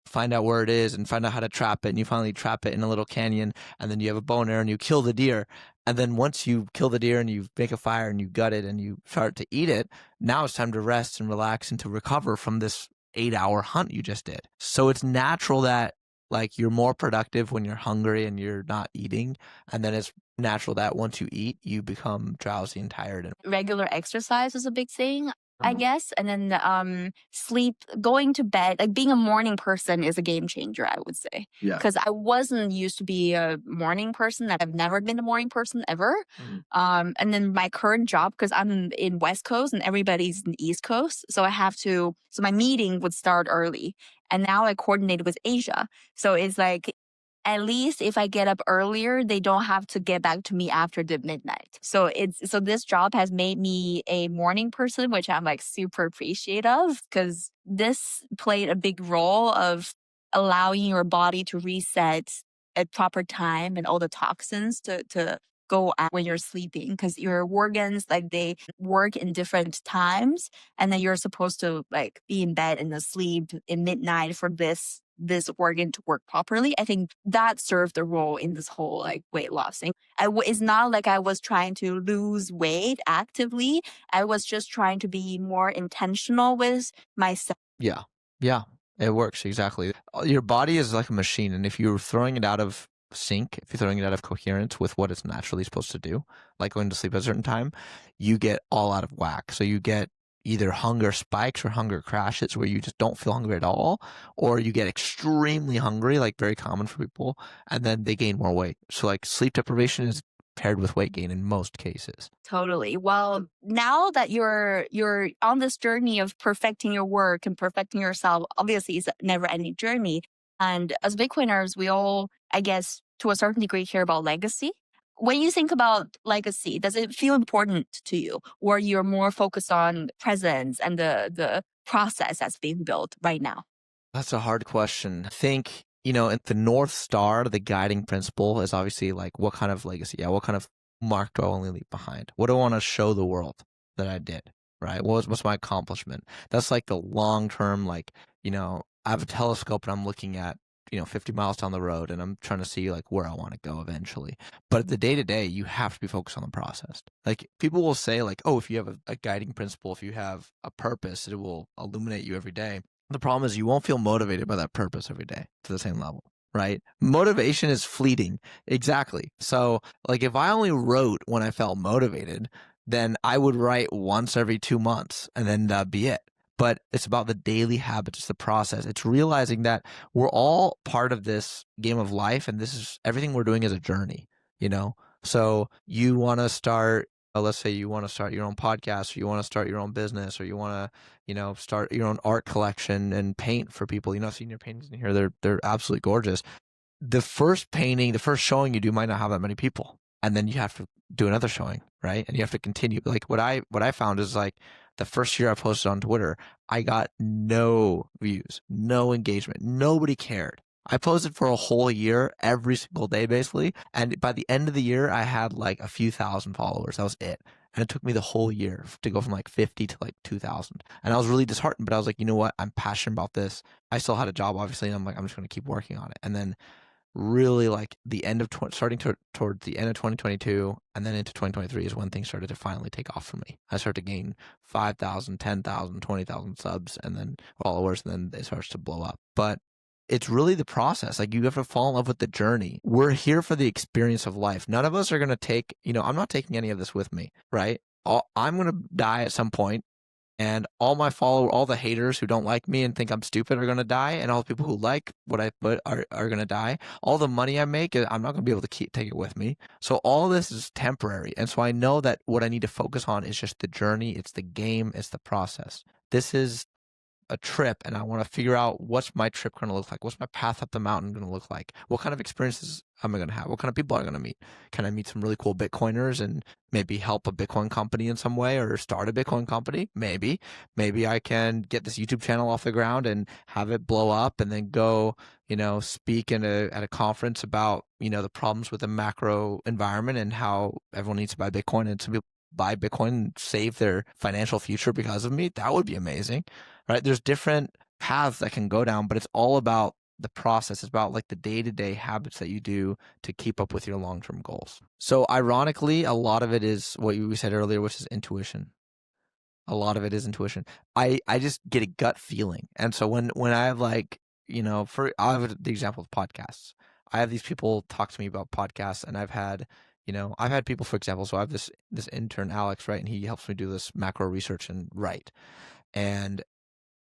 find out where it is, and find out how to trap it. And you finally trap it in a little canyon, and then you have a bow and arrow, and you kill the deer. And then once you kill the deer, and you make a fire, and you gut it, and you start to eat it, now it's time to rest and relax and to recover from this 8-hour hunt you just did. So it's natural that like you're more productive when you're hungry and you're not eating, and then it's natural that once you eat, you become drowsy and tired. And regular exercise is a big thing, I guess. And then sleep, going to bed, like being a morning person is a game changer, I would say. Yeah. Because I wasn't used to be a morning person. I've never been a morning person ever. And then my current job, because I'm in West Coast and everybody's in East Coast. So so my meeting would start early. And now I coordinated with Asia. So it's like at least if I get up earlier, they don't have to get back to me after the midnight. So this job has made me a morning person, which I'm like super appreciative, because this played a big role of allowing your body to reset at proper time and all the toxins to go out when you're sleeping, because your organs, like, they work in different times, and then you're supposed to like be in bed and asleep in midnight for this organ to work properly. I think that served the role in this whole like weight loss thing. It's not like I was trying to lose weight actively. I was just trying to be more intentional with myself. Yeah. Yeah. It works. Exactly. Your body is like a machine. And if you're throwing it out of sync, if you're throwing it out of coherence with what it's naturally supposed to do, like going to sleep at a certain time, you get all out of whack. So you get either hunger spikes or hunger crashes where you just don't feel hungry at all, or you get extremely hungry, like very common for people, and then they gain more weight. So like sleep deprivation is paired with weight gain in most cases. Totally. Well, now that you're on this journey of perfecting your work and perfecting yourself, obviously it's a never-ending journey. And as Bitcoiners, we all, I guess, to a certain degree, care about legacy. When you think about legacy, does it feel important to you, or you're more focused on presence and the process that's being built right now? That's a hard question. I think, the North Star, the guiding principle is obviously like, what kind of legacy? Yeah, what kind of mark do I want to leave behind? What do I want to show the world that I did, right? What's my accomplishment? That's like the long term, like, I have a telescope and I'm looking at, 50 miles down the road and I'm trying to see like where I want to go eventually. But the day to day, you have to be focused on the process. Like people will say like, oh, if you have a guiding principle, if you have a purpose, it will illuminate you every day. The problem is you won't feel motivated by that purpose every day to the same level, right? Motivation is fleeting. Exactly. So like if I only wrote when I felt motivated, then I would write once every 2 months and then that'd be it. But it's about the daily habits, it's the process. It's realizing that we're all part of this game of life, and this is everything we're doing is a journey, So you want to start, let's say you want to start your own podcast, or you want to start your own business, or you want to, start your own art collection and paint for people. I've seen your paintings in here; they're absolutely gorgeous. The first painting, the first showing you do might not have that many people, and then you have to do another showing, right? And you have to continue. Like what I found is like the first year I posted on Twitter, I got no views, no engagement, nobody cared. I posted for a whole year, every single day, basically. And by the end of the year, I had like a few thousand followers. That was it. And it took me the whole year to go from like 50 to like 2,000. And I was really disheartened, but I was like, you know what? I'm passionate about this. I still had a job, obviously. And I'm like, I'm just going to keep working on it. And then really like the end of starting towards the end of 2022 and then into 2023 is when things started to finally take off for me. I started to gain 5,000, 10,000, 20,000 subs and then followers, and then it starts to blow up. But it's really the process. Like you have to fall in love with the journey. We're here for the experience of life. None of us are going to take, I'm not taking any of this with me, right? I'm going to die at some point. And all the haters who don't like me and think I'm stupid are going to die. And all the people who like what I put are going to die. All the money I make, I'm not going to be able to take it with me. So all this is temporary. And so I know that what I need to focus on is just the journey. It's the game. It's the process. This is a trip, and I want to figure out what's my trip going to look like. What's my path up the mountain going to look like? What kind of experiences am I going to have? What kind of people am I going to meet? Can I meet some really cool Bitcoiners and maybe help a Bitcoin company in some way, or start a Bitcoin company? Maybe I can get this YouTube channel off the ground and have it blow up, and then go, speak at a conference about, the problems with the macro environment and how everyone needs to buy Bitcoin, and some people buy Bitcoin and save their financial future because of me. That would be amazing. Right? There's different paths that can go down, but it's all about the process. It's about like the day-to-day habits that you do to keep up with your long-term goals. So ironically, a lot of it is what we said earlier, which is intuition. A lot of it is intuition. I just get a gut feeling. And so when I have like, I have the example of podcasts. I have these people talk to me about podcasts, and I've had people, for example, so I have this intern, Alex, right? And he helps me do this macro research and write. And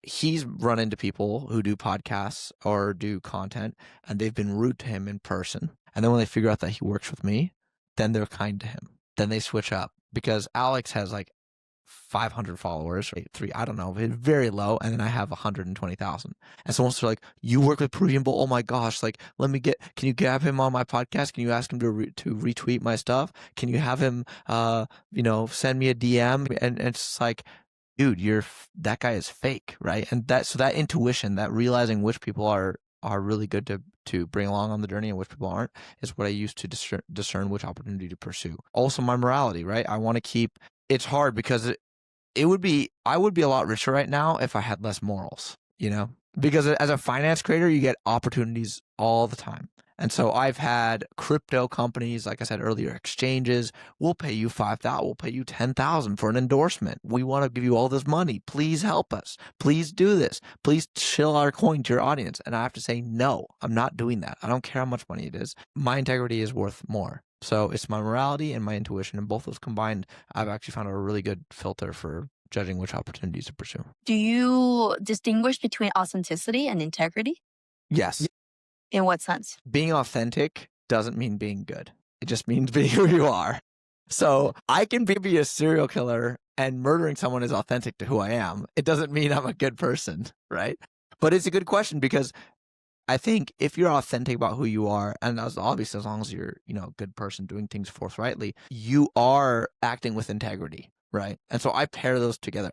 he's run into people who do podcasts or do content, and they've been rude to him in person. And then when they figure out that he works with me, then they're kind to him. Then they switch up, because Alex has like 500 followers, or I don't know, very low, and then I have 120,000. And someone's like, "You work with Peruvian Bull? Oh my gosh! Like, can you grab him on my podcast? Can you ask him to retweet my stuff? Can you have him, send me a DM?" And it's like, dude, that guy is fake, right? And that intuition, that realizing which people are really good to bring along on the journey and which people aren't, is what I use to discern which opportunity to pursue. Also, my morality, right? I want to keep. It's hard because I would be a lot richer right now if I had less morals, because as a finance creator, you get opportunities all the time. And so I've had crypto companies, like I said earlier, exchanges, we'll pay you $5,000, we'll pay you $10,000 for an endorsement. We want to give you all this money. Please help us. Please do this. Please shill our coin to your audience. And I have to say, no, I'm not doing that. I don't care how much money it is. My integrity is worth more. So it's my morality and my intuition, and both those combined, I've actually found a really good filter for judging which opportunities to pursue. Do you distinguish between authenticity and integrity? Yes. In what sense? Being authentic doesn't mean being good. It just means being who you are. So I can be a serial killer, and murdering someone is authentic to who I am. It doesn't mean I'm a good person, right? But it's a good question, because I think if you're authentic about who you are, and obviously as long as you're, a good person doing things forthrightly, you are acting with integrity, right? And so I pair those together.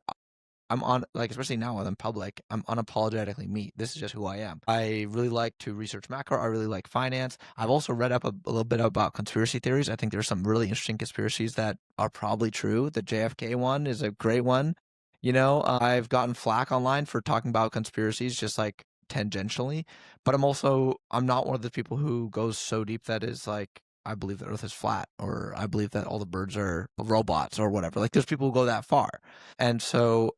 I'm on, especially now when I'm public, I'm unapologetically me. This is just who I am. I really like to research macro. I really like finance. I've also read up a little bit about conspiracy theories. I think there's some really interesting conspiracies that are probably true. The JFK one is a great one. I've gotten flack online for talking about conspiracies just like tangentially, but I'm not one of the people who goes so deep that is like, I believe the earth is flat, or I believe that all the birds are robots or whatever. Like, there's people who go that far. And so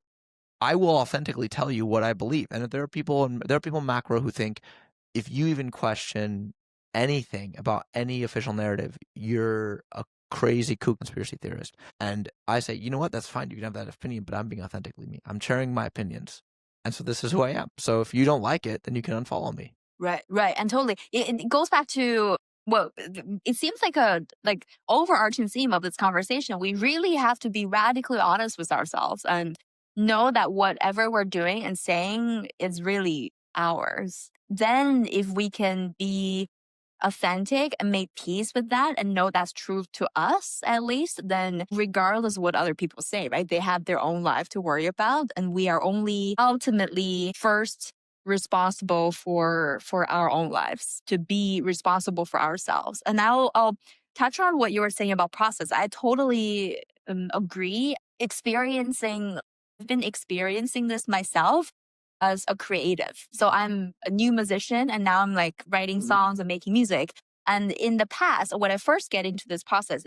I will authentically tell you what I believe. And there are people macro who think if you even question anything about any official narrative, you're a crazy kook conspiracy theorist. And I say, you know what? That's fine. You can have that opinion, but I'm being authentically me. I'm sharing my opinions. And so this is who I am. So if you don't like it, then you can unfollow me. Right. And totally. It goes back to, well, it seems like a overarching theme of this conversation. We really have to be radically honest with ourselves and know that whatever we're doing and saying is really ours. Then if we can be authentic and make peace with that and know that's true to us, at least, then regardless of what other people say, right? They have their own life to worry about, and we are only ultimately first responsible for our own lives, to be responsible for ourselves. And I'll touch on what you were saying about process. I totally agree. I've been experiencing this myself as a creative. So I'm a new musician, and now I'm writing songs and making music. And in the past, when I first get into this process,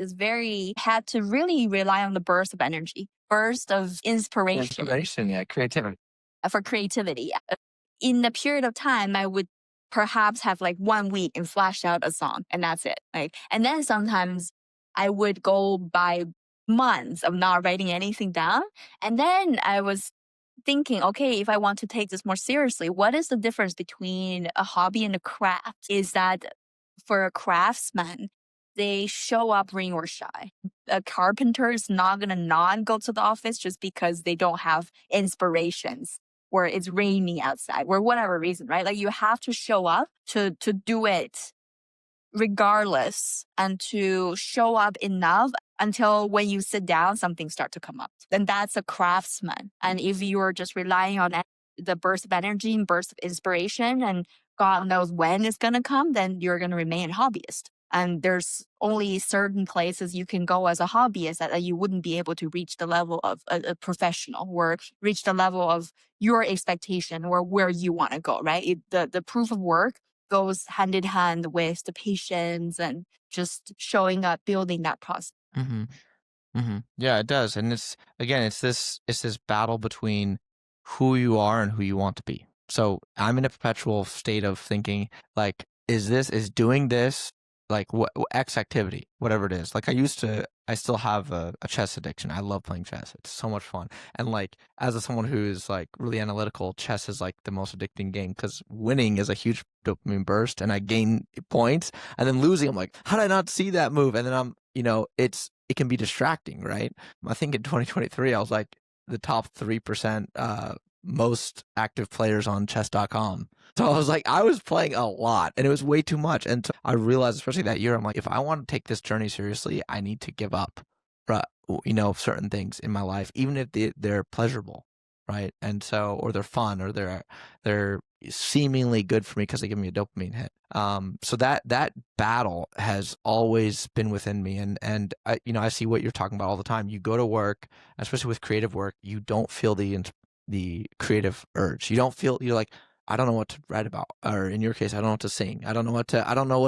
had to really rely on the burst of energy, burst of inspiration. Creativity. For creativity. In a period of time, I would perhaps have 1 week and flash out a song, and that's it. And then sometimes I would go by months of not writing anything down. And then I was thinking, okay, if I want to take this more seriously, what is the difference between a hobby and a craft? Is that for a craftsman, they show up rain or shine. A carpenter is not going to not go to the office just because they don't have inspirations, or it's raining outside, or whatever reason, right? You have to show up to do it regardless, and to show up enough until when you sit down, something starts to come up. Then that's a craftsman. And if you're just relying on the burst of energy and burst of inspiration, and God knows when it's going to come, then you're going to remain a hobbyist. And there's only certain places you can go as a hobbyist that you wouldn't be able to reach the level of a professional, or reach the level of your expectation, or where you want to go, right? The proof of work goes hand in hand with the patience and just showing up, building that process. Mm-hmm. Mm-hmm. Yeah, it does. And it's this battle between who you are and who you want to be. So I'm in a perpetual state of thinking, is doing this, what X activity, whatever it is. I still have a chess addiction. I love playing chess. It's so much fun. And as someone who's really analytical, chess is the most addicting game, because winning is a huge dopamine burst and I gain points, and then losing, I'm like, how did I not see that move? And then it can be distracting, right? I think in 2023, I was like the top 3% most active players on chess.com. So I was like, I was playing a lot and it was way too much. And so I realized, especially that year, I'm like, if I want to take this journey seriously, I need to give up, certain things in my life, even if they're pleasurable, right? And so, or they're fun, or they're seemingly good for me because they give me a dopamine hit. So that battle has always been within me, and I see what you're talking about all the time. You go to work, especially with creative work, you don't feel the creative urge. You don't feel, you're like, I don't know what to write about, or in your case, I don't know what to sing. I don't know what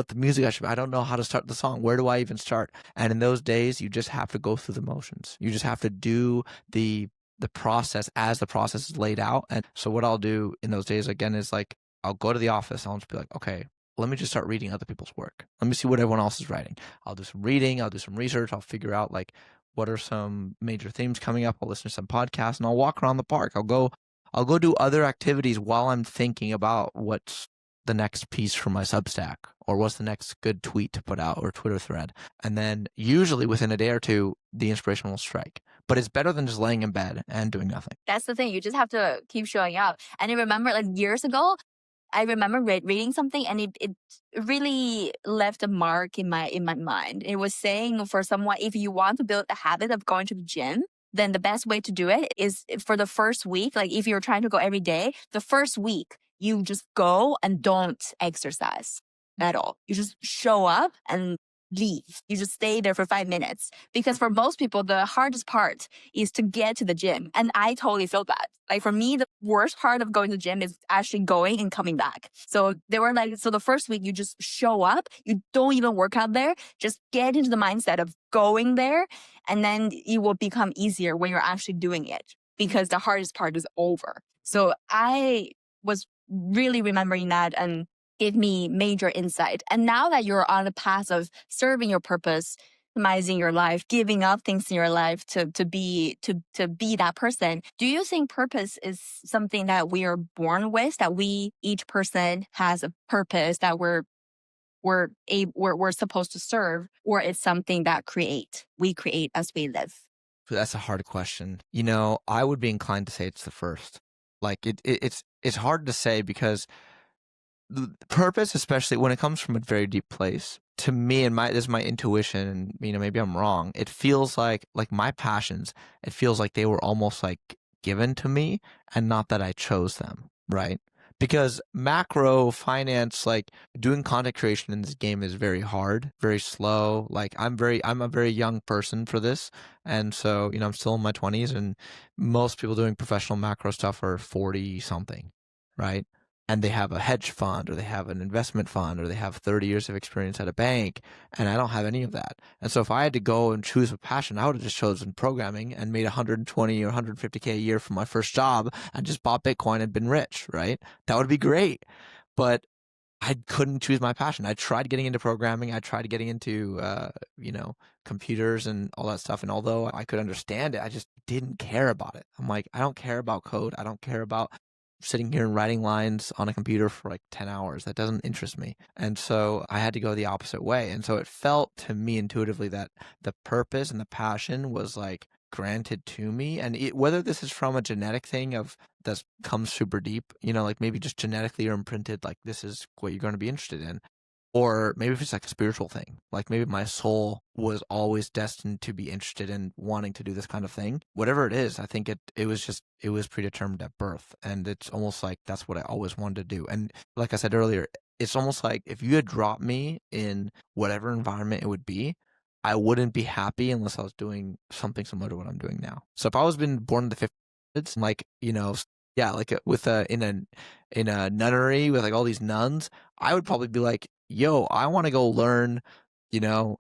the music I don't know how to start the song. Where do I even start? And in those days, you just have to go through the motions. You just have to do the process as the process is laid out. And so what I'll do in those days again is like, I'll go to the office. I'll just be like, okay, let me just start reading other people's work. Let me see what everyone else is writing. I'll do some reading. I'll do some research. I'll figure out like, what are some major themes coming up? I'll listen to some podcasts and I'll walk around the park. I'll go do other activities while I'm thinking about what's the next piece for my Substack, or what's the next good tweet to put out, or Twitter thread. And then usually within a day or two, the inspiration will strike. But it's better than just laying in bed and doing nothing. That's the thing. You just have to keep showing up. And I remember like years ago, I remember reading something and it really left a mark in my mind. It was saying for someone, if you want to build a habit of going to the gym, then the best way to do it is for the first week. Like if you're trying to go every day, the first week, you just go and don't exercise at all. You just show up and leave. You just stay there for 5 minutes. Because for most people, the hardest part is to get to the gym. And I totally feel that. Like for me, the worst part of going to the gym is actually going and coming back. So they were like, so the first week you just show up, you don't even work out there, just get into the mindset of going there. And then it will become easier when you're actually doing it because the hardest part is over. So I was really remembering that and gave me major insight. And now that you're on the path of serving your purpose, optimizing your life, giving up things in your life to be that person, do you think purpose is something that we are born with, that each person has a purpose that we're supposed to serve, or it's something that we create as we live? That's a hard question. I would be inclined to say it's the first. Like it's hard to say because the purpose, especially when it comes from a very deep place, to me, and this is my intuition, and maybe I'm wrong, it feels like my passions, it feels like they were almost like given to me and not that I chose them, right? Because macro finance, like doing content creation in this game is very hard, very slow. Like I'm a very young person for this. And so, I'm still in my 20s, and most people doing professional macro stuff are 40 something, right? And they have a hedge fund, or they have an investment fund, or they have 30 years of experience at a bank, and I don't have any of that. And so if I had to go and choose a passion, I would have just chosen programming and made 120 or 150K a year for my first job and just bought Bitcoin and been rich, right? That would be great. But I couldn't choose my passion. I tried getting into programming. I tried getting into, computers and all that stuff. And although I could understand it, I just didn't care about it. I'm like, I don't care about code. I don't care about sitting here and writing lines on a computer for like 10 hours. That doesn't interest me. And so I had to go the opposite way. And so it felt to me intuitively that the purpose and the passion was like granted to me. And whether this is from a genetic thing that comes super deep, like maybe just genetically you're imprinted, like this is what you're going to be interested in. Or maybe if it's like a spiritual thing, like maybe my soul was always destined to be interested in wanting to do this kind of thing. Whatever it is, I think it was predetermined at birth. And it's almost like that's what I always wanted to do. And like I said earlier, it's almost like if you had dropped me in whatever environment it would be, I wouldn't be happy unless I was doing something similar to what I'm doing now. So if I was been born in the 50s, like, in a nunnery with like all these nuns, I would probably be like, yo, I want to go learn,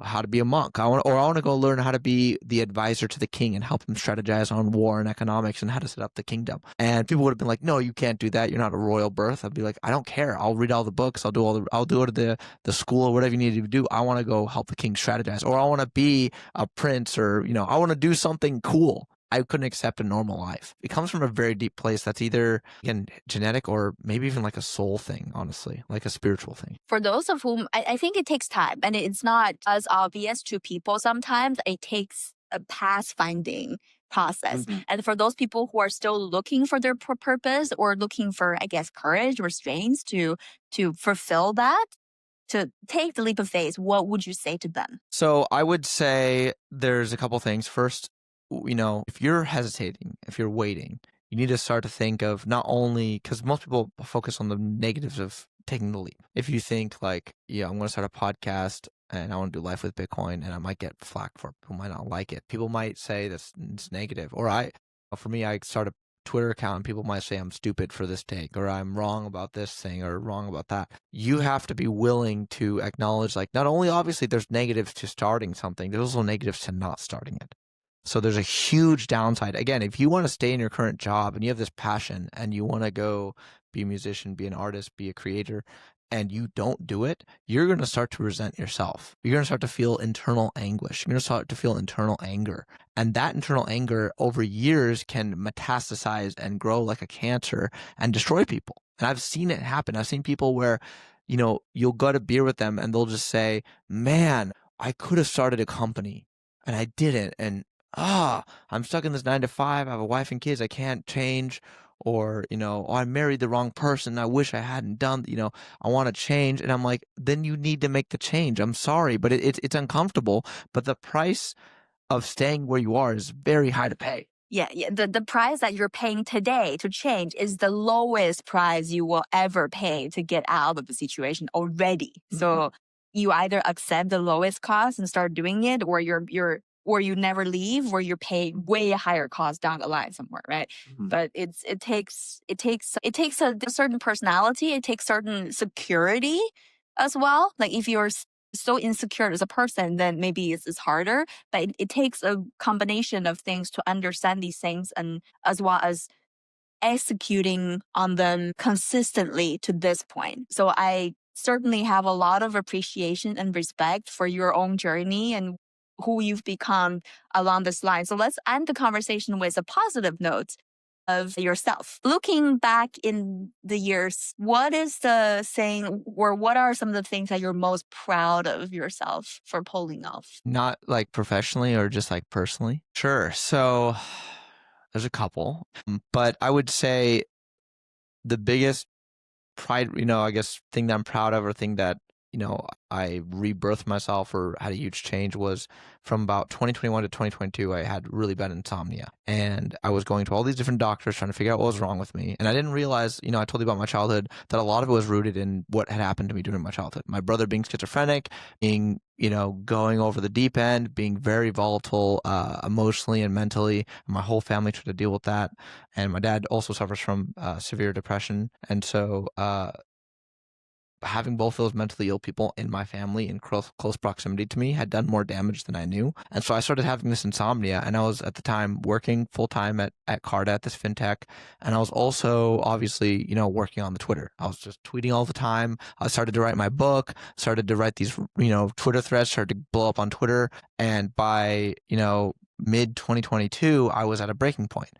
how to be a monk. I want to go learn how to be the advisor to the king and help him strategize on war and economics and how to set up the kingdom. And people would have been like, no, you can't do that. You're not a royal birth. I'd be like, I don't care. I'll read all the books. I'll do it at the school or whatever you need to do. I want to go help the king strategize, or I want to be a prince, or, I want to do something cool. I couldn't accept a normal life. It comes from a very deep place that's either, again, genetic or maybe even like a soul thing, honestly, like a spiritual thing. For those of whom I think it takes time and it's not as obvious to people sometimes, it takes a path finding process. And for those people who are still looking for their purpose or looking for, I guess, courage or strength to fulfill that, to take the leap of faith, what would you say to them? So I would say there's a couple things. First, if you're hesitating, if you're waiting, you need to start to think of not only, because most people focus on the negatives of taking the leap. If you think like, yeah, I'm going to start a podcast and I want to do life with Bitcoin and I might get flack for it. People might not like it. People might say that's it's negative. Or for me, I start a Twitter account and people might say I'm stupid for this take or I'm wrong about this thing or wrong about that. You have to be willing to acknowledge, like, not only obviously there's negatives to starting something, there's also negatives to not starting it. So there's a huge downside. Again, if you want to stay in your current job and you have this passion and you want to go be a musician, be an artist, be a creator, and you don't do it, you're going to start to resent yourself. You're going to start to feel internal anguish. You're going to start to feel internal anger. And that internal anger over years can metastasize and grow like a cancer and destroy people. And I've seen it happen. I've seen people where, you'll go to beer with them and they'll just say, man, I could have started a company and I didn't. And I'm stuck in this 9 to 5. I have a wife and kids. I can't change. Or, I married the wrong person. I wish I hadn't done, I want to change. And I'm like, then you need to make the change. I'm sorry, but it's uncomfortable. But the price of staying where you are is very high to pay. Yeah. The price that you're paying today to change is the lowest price you will ever pay to get out of the situation already. Mm-hmm. So you either accept the lowest cost and start doing it, or or you never leave, or you're paying way higher cost down the line somewhere, right? Mm-hmm. But it takes a certain personality, it takes certain security as well. Like if you're so insecure as a person, then maybe it's harder. But it takes a combination of things to understand these things, and as well as executing on them consistently to this point. So I certainly have a lot of appreciation and respect for your own journey and who you've become along this line. So let's end the conversation with a positive note of yourself. Looking back in the years, what is the thing, or what are some of the things that you're most proud of yourself for pulling off? Not like professionally or just like personally? Sure. So there's a couple, but I would say the biggest pride, I guess thing that I'm proud of, or thing that I rebirthed myself or had a huge change, was from about 2021 to 2022, I had really bad insomnia. And I was going to all these different doctors trying to figure out what was wrong with me. And I didn't realize, I told you about my childhood, that a lot of it was rooted in what had happened to me during my childhood. My brother being schizophrenic, being, going over the deep end, being very volatile emotionally and mentally. And my whole family tried to deal with that. And my dad also suffers from severe depression. And so, having both those mentally ill people in my family in close proximity to me had done more damage than I knew. And so I started having this insomnia, and I was at the time working full time at Carta, at this fintech. And I was also obviously, working on the Twitter. I was just tweeting all the time. I started to write my book, started to write these, Twitter threads, started to blow up on Twitter. And by, mid 2022, I was at a breaking point,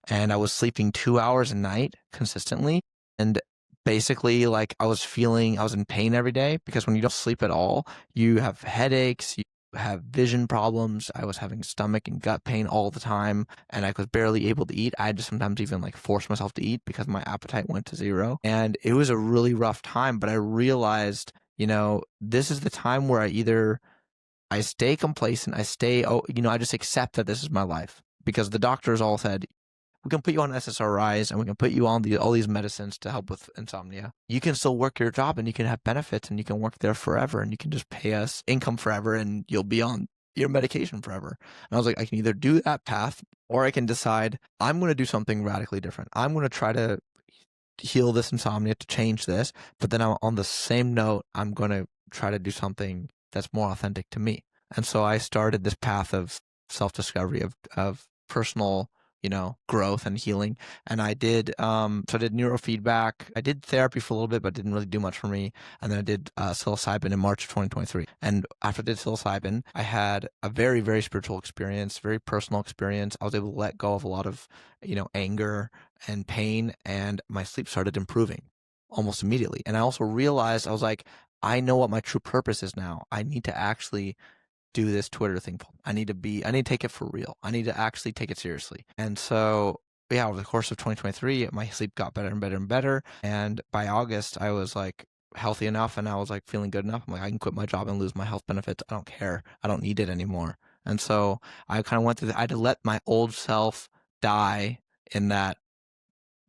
and I was sleeping 2 hours a night consistently. And basically, like, I was in pain every day, because when you don't sleep at all, you have headaches, you have vision problems. I was having stomach and gut pain all the time, and I was barely able to eat. I had to sometimes even like force myself to eat because my appetite went to zero. And it was a really rough time, but I realized, this is the time where I stay complacent, I just accept that this is my life, because the doctors all said, we can put you on SSRIs and we can put you on all these medicines to help with insomnia. You can still work your job and you can have benefits and you can work there forever and you can just pay us income forever and you'll be on your medication forever. And I was like, I can either do that path, or I can decide I'm going to do something radically different. I'm going to try to heal this insomnia, to change this. But then on the same note, I'm going to try to do something that's more authentic to me. And so I started this path of self-discovery, of personal growth and healing. And I did, so I did neurofeedback. I did therapy for a little bit, but didn't really do much for me. And then I did psilocybin in March of 2023. And after I did psilocybin, I had a very, very spiritual experience, very personal experience. I was able to let go of a lot of, anger and pain, and my sleep started improving almost immediately. And I also realized, I was like, I know what my true purpose is now. I need to actually do this Twitter thing. I need to take it for real. I need to actually take it seriously. And so, yeah, over the course of 2023, my sleep got better and better and better. And by August, I was like healthy enough, and I was like feeling good enough. I'm like, I can quit my job and lose my health benefits. I don't care. I don't need it anymore. And so I kind of went through I had to let my old self die in that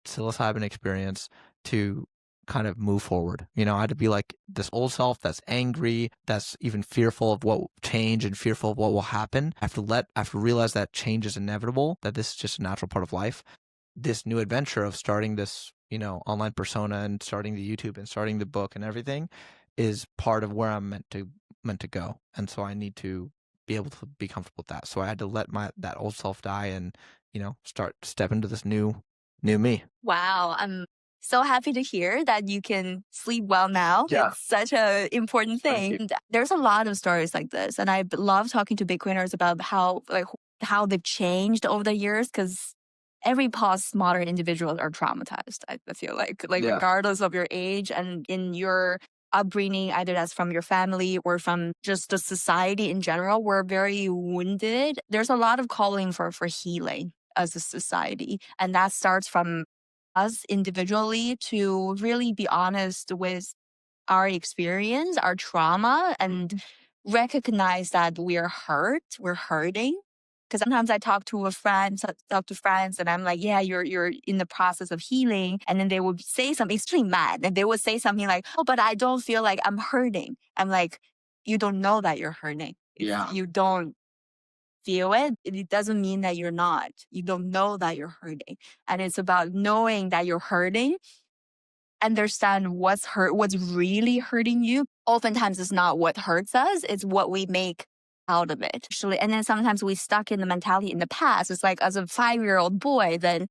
psilocybin experience to kind of move forward. I had to be like this old self that's angry, that's even fearful of what will change and fearful of what will happen. I have to realize that change is inevitable, that this is just a natural part of life. This new adventure of starting this, online persona and starting the YouTube and starting the book and everything is part of where I'm meant to go. And so I need to be able to be comfortable with that. So I had to let that old self die and, step into this new me. Wow. I'm so happy to hear that you can sleep well now. Yeah. It's such an important thing. And there's a lot of stories like this. And I love talking to Bitcoiners about how they've changed over the years, because every postmodern individual are traumatized. I feel like Yeah. regardless of your age and in your upbringing, either that's from your family or from just the society in general, we're very wounded. There's a lot of calling for healing as a society. And that starts from us individually to really be honest with our experience, our trauma, and recognize that we're hurting. Because sometimes I talk to friends, and I'm like, yeah, you're in the process of healing. And then they would say something extremely mad. And they would say something like, oh, but I don't feel like I'm hurting. I'm like, you don't know that you're hurting. Yeah. You don't feel it. It doesn't mean that you're not. You don't know that you're hurting. And it's about knowing that you're hurting, understand what's really hurting you. Oftentimes it's not what hurts us, it's what we make out of it. Actually, and then sometimes we stuck in the mentality in the past. It's like as a 5-year-old boy, then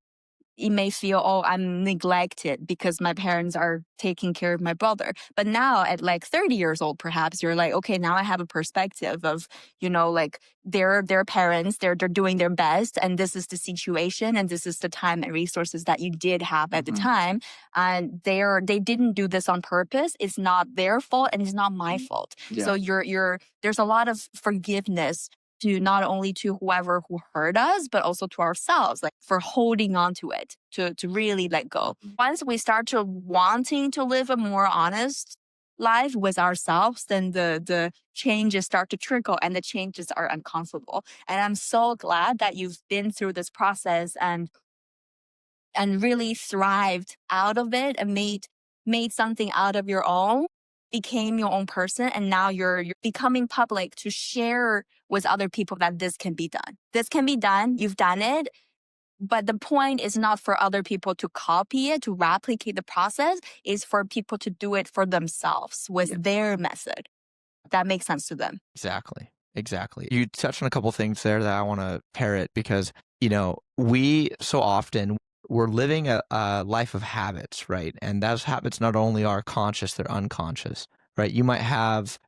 you may feel, oh, I'm neglected because my parents are taking care of my brother. But now at like 30 years old, perhaps you're like, okay, now I have a perspective of, like their parents, they're doing their best. And this is the situation. And this is the time and resources that you did have at the time. And they didn't do this on purpose. It's not their fault and it's not my fault. Yeah. So there's a lot of forgiveness to not only to whoever who hurt us, but also to ourselves, like for holding on to it, to really let go. Once we start to wanting to live a more honest life with ourselves, then the changes start to trickle and the changes are uncomfortable. And I'm so glad that you've been through this process and really thrived out of it and made something out of your own, became your own person, and now you're becoming public to share with other people that this can be done. This can be done. You've done it. But the point is not for other people to copy it, to replicate the process. It's for people to do it for themselves with their method. That makes sense to them. Exactly. You touched on a couple things there that I want to parrot because, we so often we're living a life of habits, right? And those habits not only are conscious, they're unconscious, right? You might have,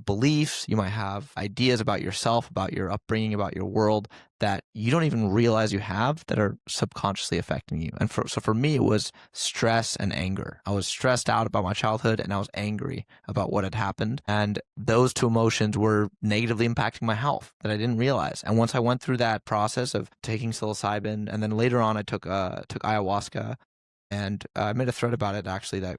beliefs, you might have ideas about yourself, about your upbringing, about your world that you don't even realize you have that are subconsciously affecting you. And so for me, it was stress and anger. I was stressed out about my childhood and I was angry about what had happened. And those two emotions were negatively impacting my health that I didn't realize. And once I went through that process of taking psilocybin, and then later on I took ayahuasca, and I made a thread about it actually that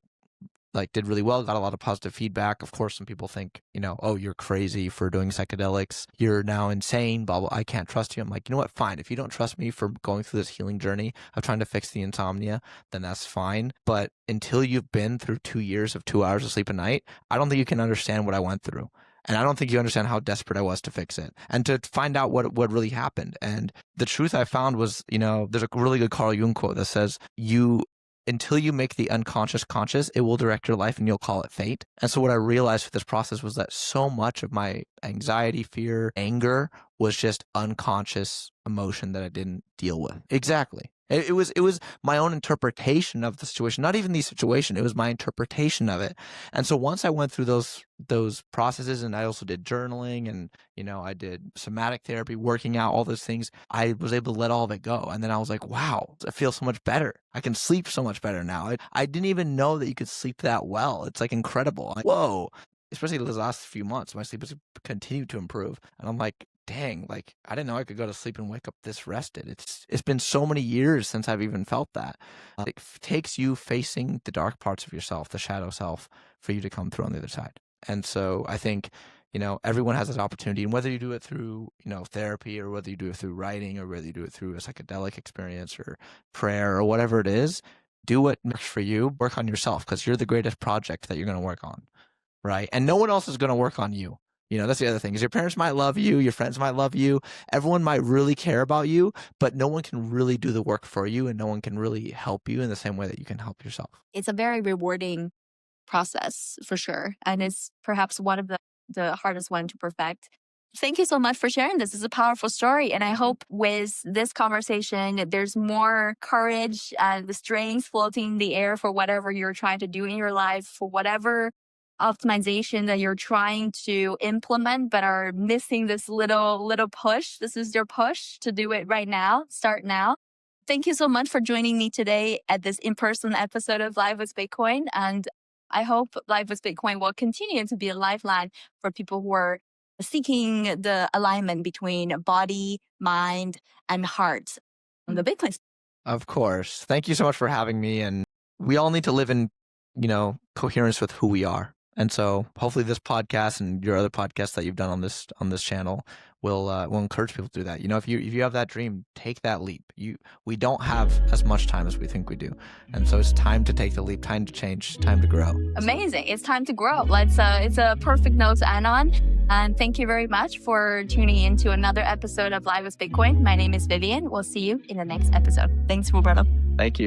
did really well, got a lot of positive feedback. Of course, some people think, oh, you're crazy for doing psychedelics. You're now insane, blah, blah. I can't trust you. I'm like, you know what? Fine. If you don't trust me for going through this healing journey of trying to fix the insomnia, then that's fine. But until you've been through 2 years of 2 hours of sleep a night, I don't think you can understand what I went through. And I don't think you understand how desperate I was to fix it and to find out what really happened. And the truth I found was, there's a really good Carl Jung quote that says, you until you make the unconscious conscious, it will direct your life and you'll call it fate. And so what I realized with this process was that so much of my anxiety, fear, anger was just unconscious emotion that I didn't deal with. Exactly. It was my own interpretation of the situation, not even the situation. It was my interpretation of it. And so once I went through those processes, and I also did journaling, and I did somatic therapy, working out, all those things, I was able to let all of it go. And then I was like, wow, I feel so much better. I can sleep so much better now. I didn't even know that you could sleep that well. It's like incredible. Like, whoa. Especially the last few months, my sleep has continued to improve. And I'm like, dang, like I didn't know I could go to sleep and wake up this rested. It's been so many years since I've even felt that. It takes you facing the dark parts of yourself, the shadow self, for you to come through on the other side. And so I think, everyone has this opportunity, and whether you do it through, therapy, or whether you do it through writing, or whether you do it through a psychedelic experience or prayer or whatever it is, do what works for you. Work on yourself, because you're the greatest project that you're going to work on. Right. And no one else is going to work on you. That's the other thing, is your parents might love you, your friends might love you, everyone might really care about you, but no one can really do the work for you, and no one can really help you in the same way that you can help yourself. It's a very rewarding process for sure. And it's perhaps one of the hardest one to perfect. Thank you so much for sharing this. It's a powerful story. And I hope with this conversation, there's more courage and the strength floating in the air for whatever you're trying to do in your life, for whatever optimization that you're trying to implement, but are missing this little push. This is your push to do it right now. Start now. Thank you so much for joining me today at this in-person episode of Live with Bitcoin. And I hope Live with Bitcoin will continue to be a lifeline for people who are seeking the alignment between body, mind, and heart on the Bitcoin space. Of course. Thank you so much for having me. And we all need to live in, coherence with who we are. And so hopefully this podcast and your other podcasts that you've done on this channel will encourage people to do that. If you have that dream, take that leap. We don't have as much time as we think we do. And so it's time to take the leap, time to change, time to grow. Amazing. It's time to grow. It's a perfect note to end on. And thank you very much for tuning in to another episode of Live with Bitcoin. My name is Vivian. We'll see you in the next episode. Thanks, Roberto. Thank you.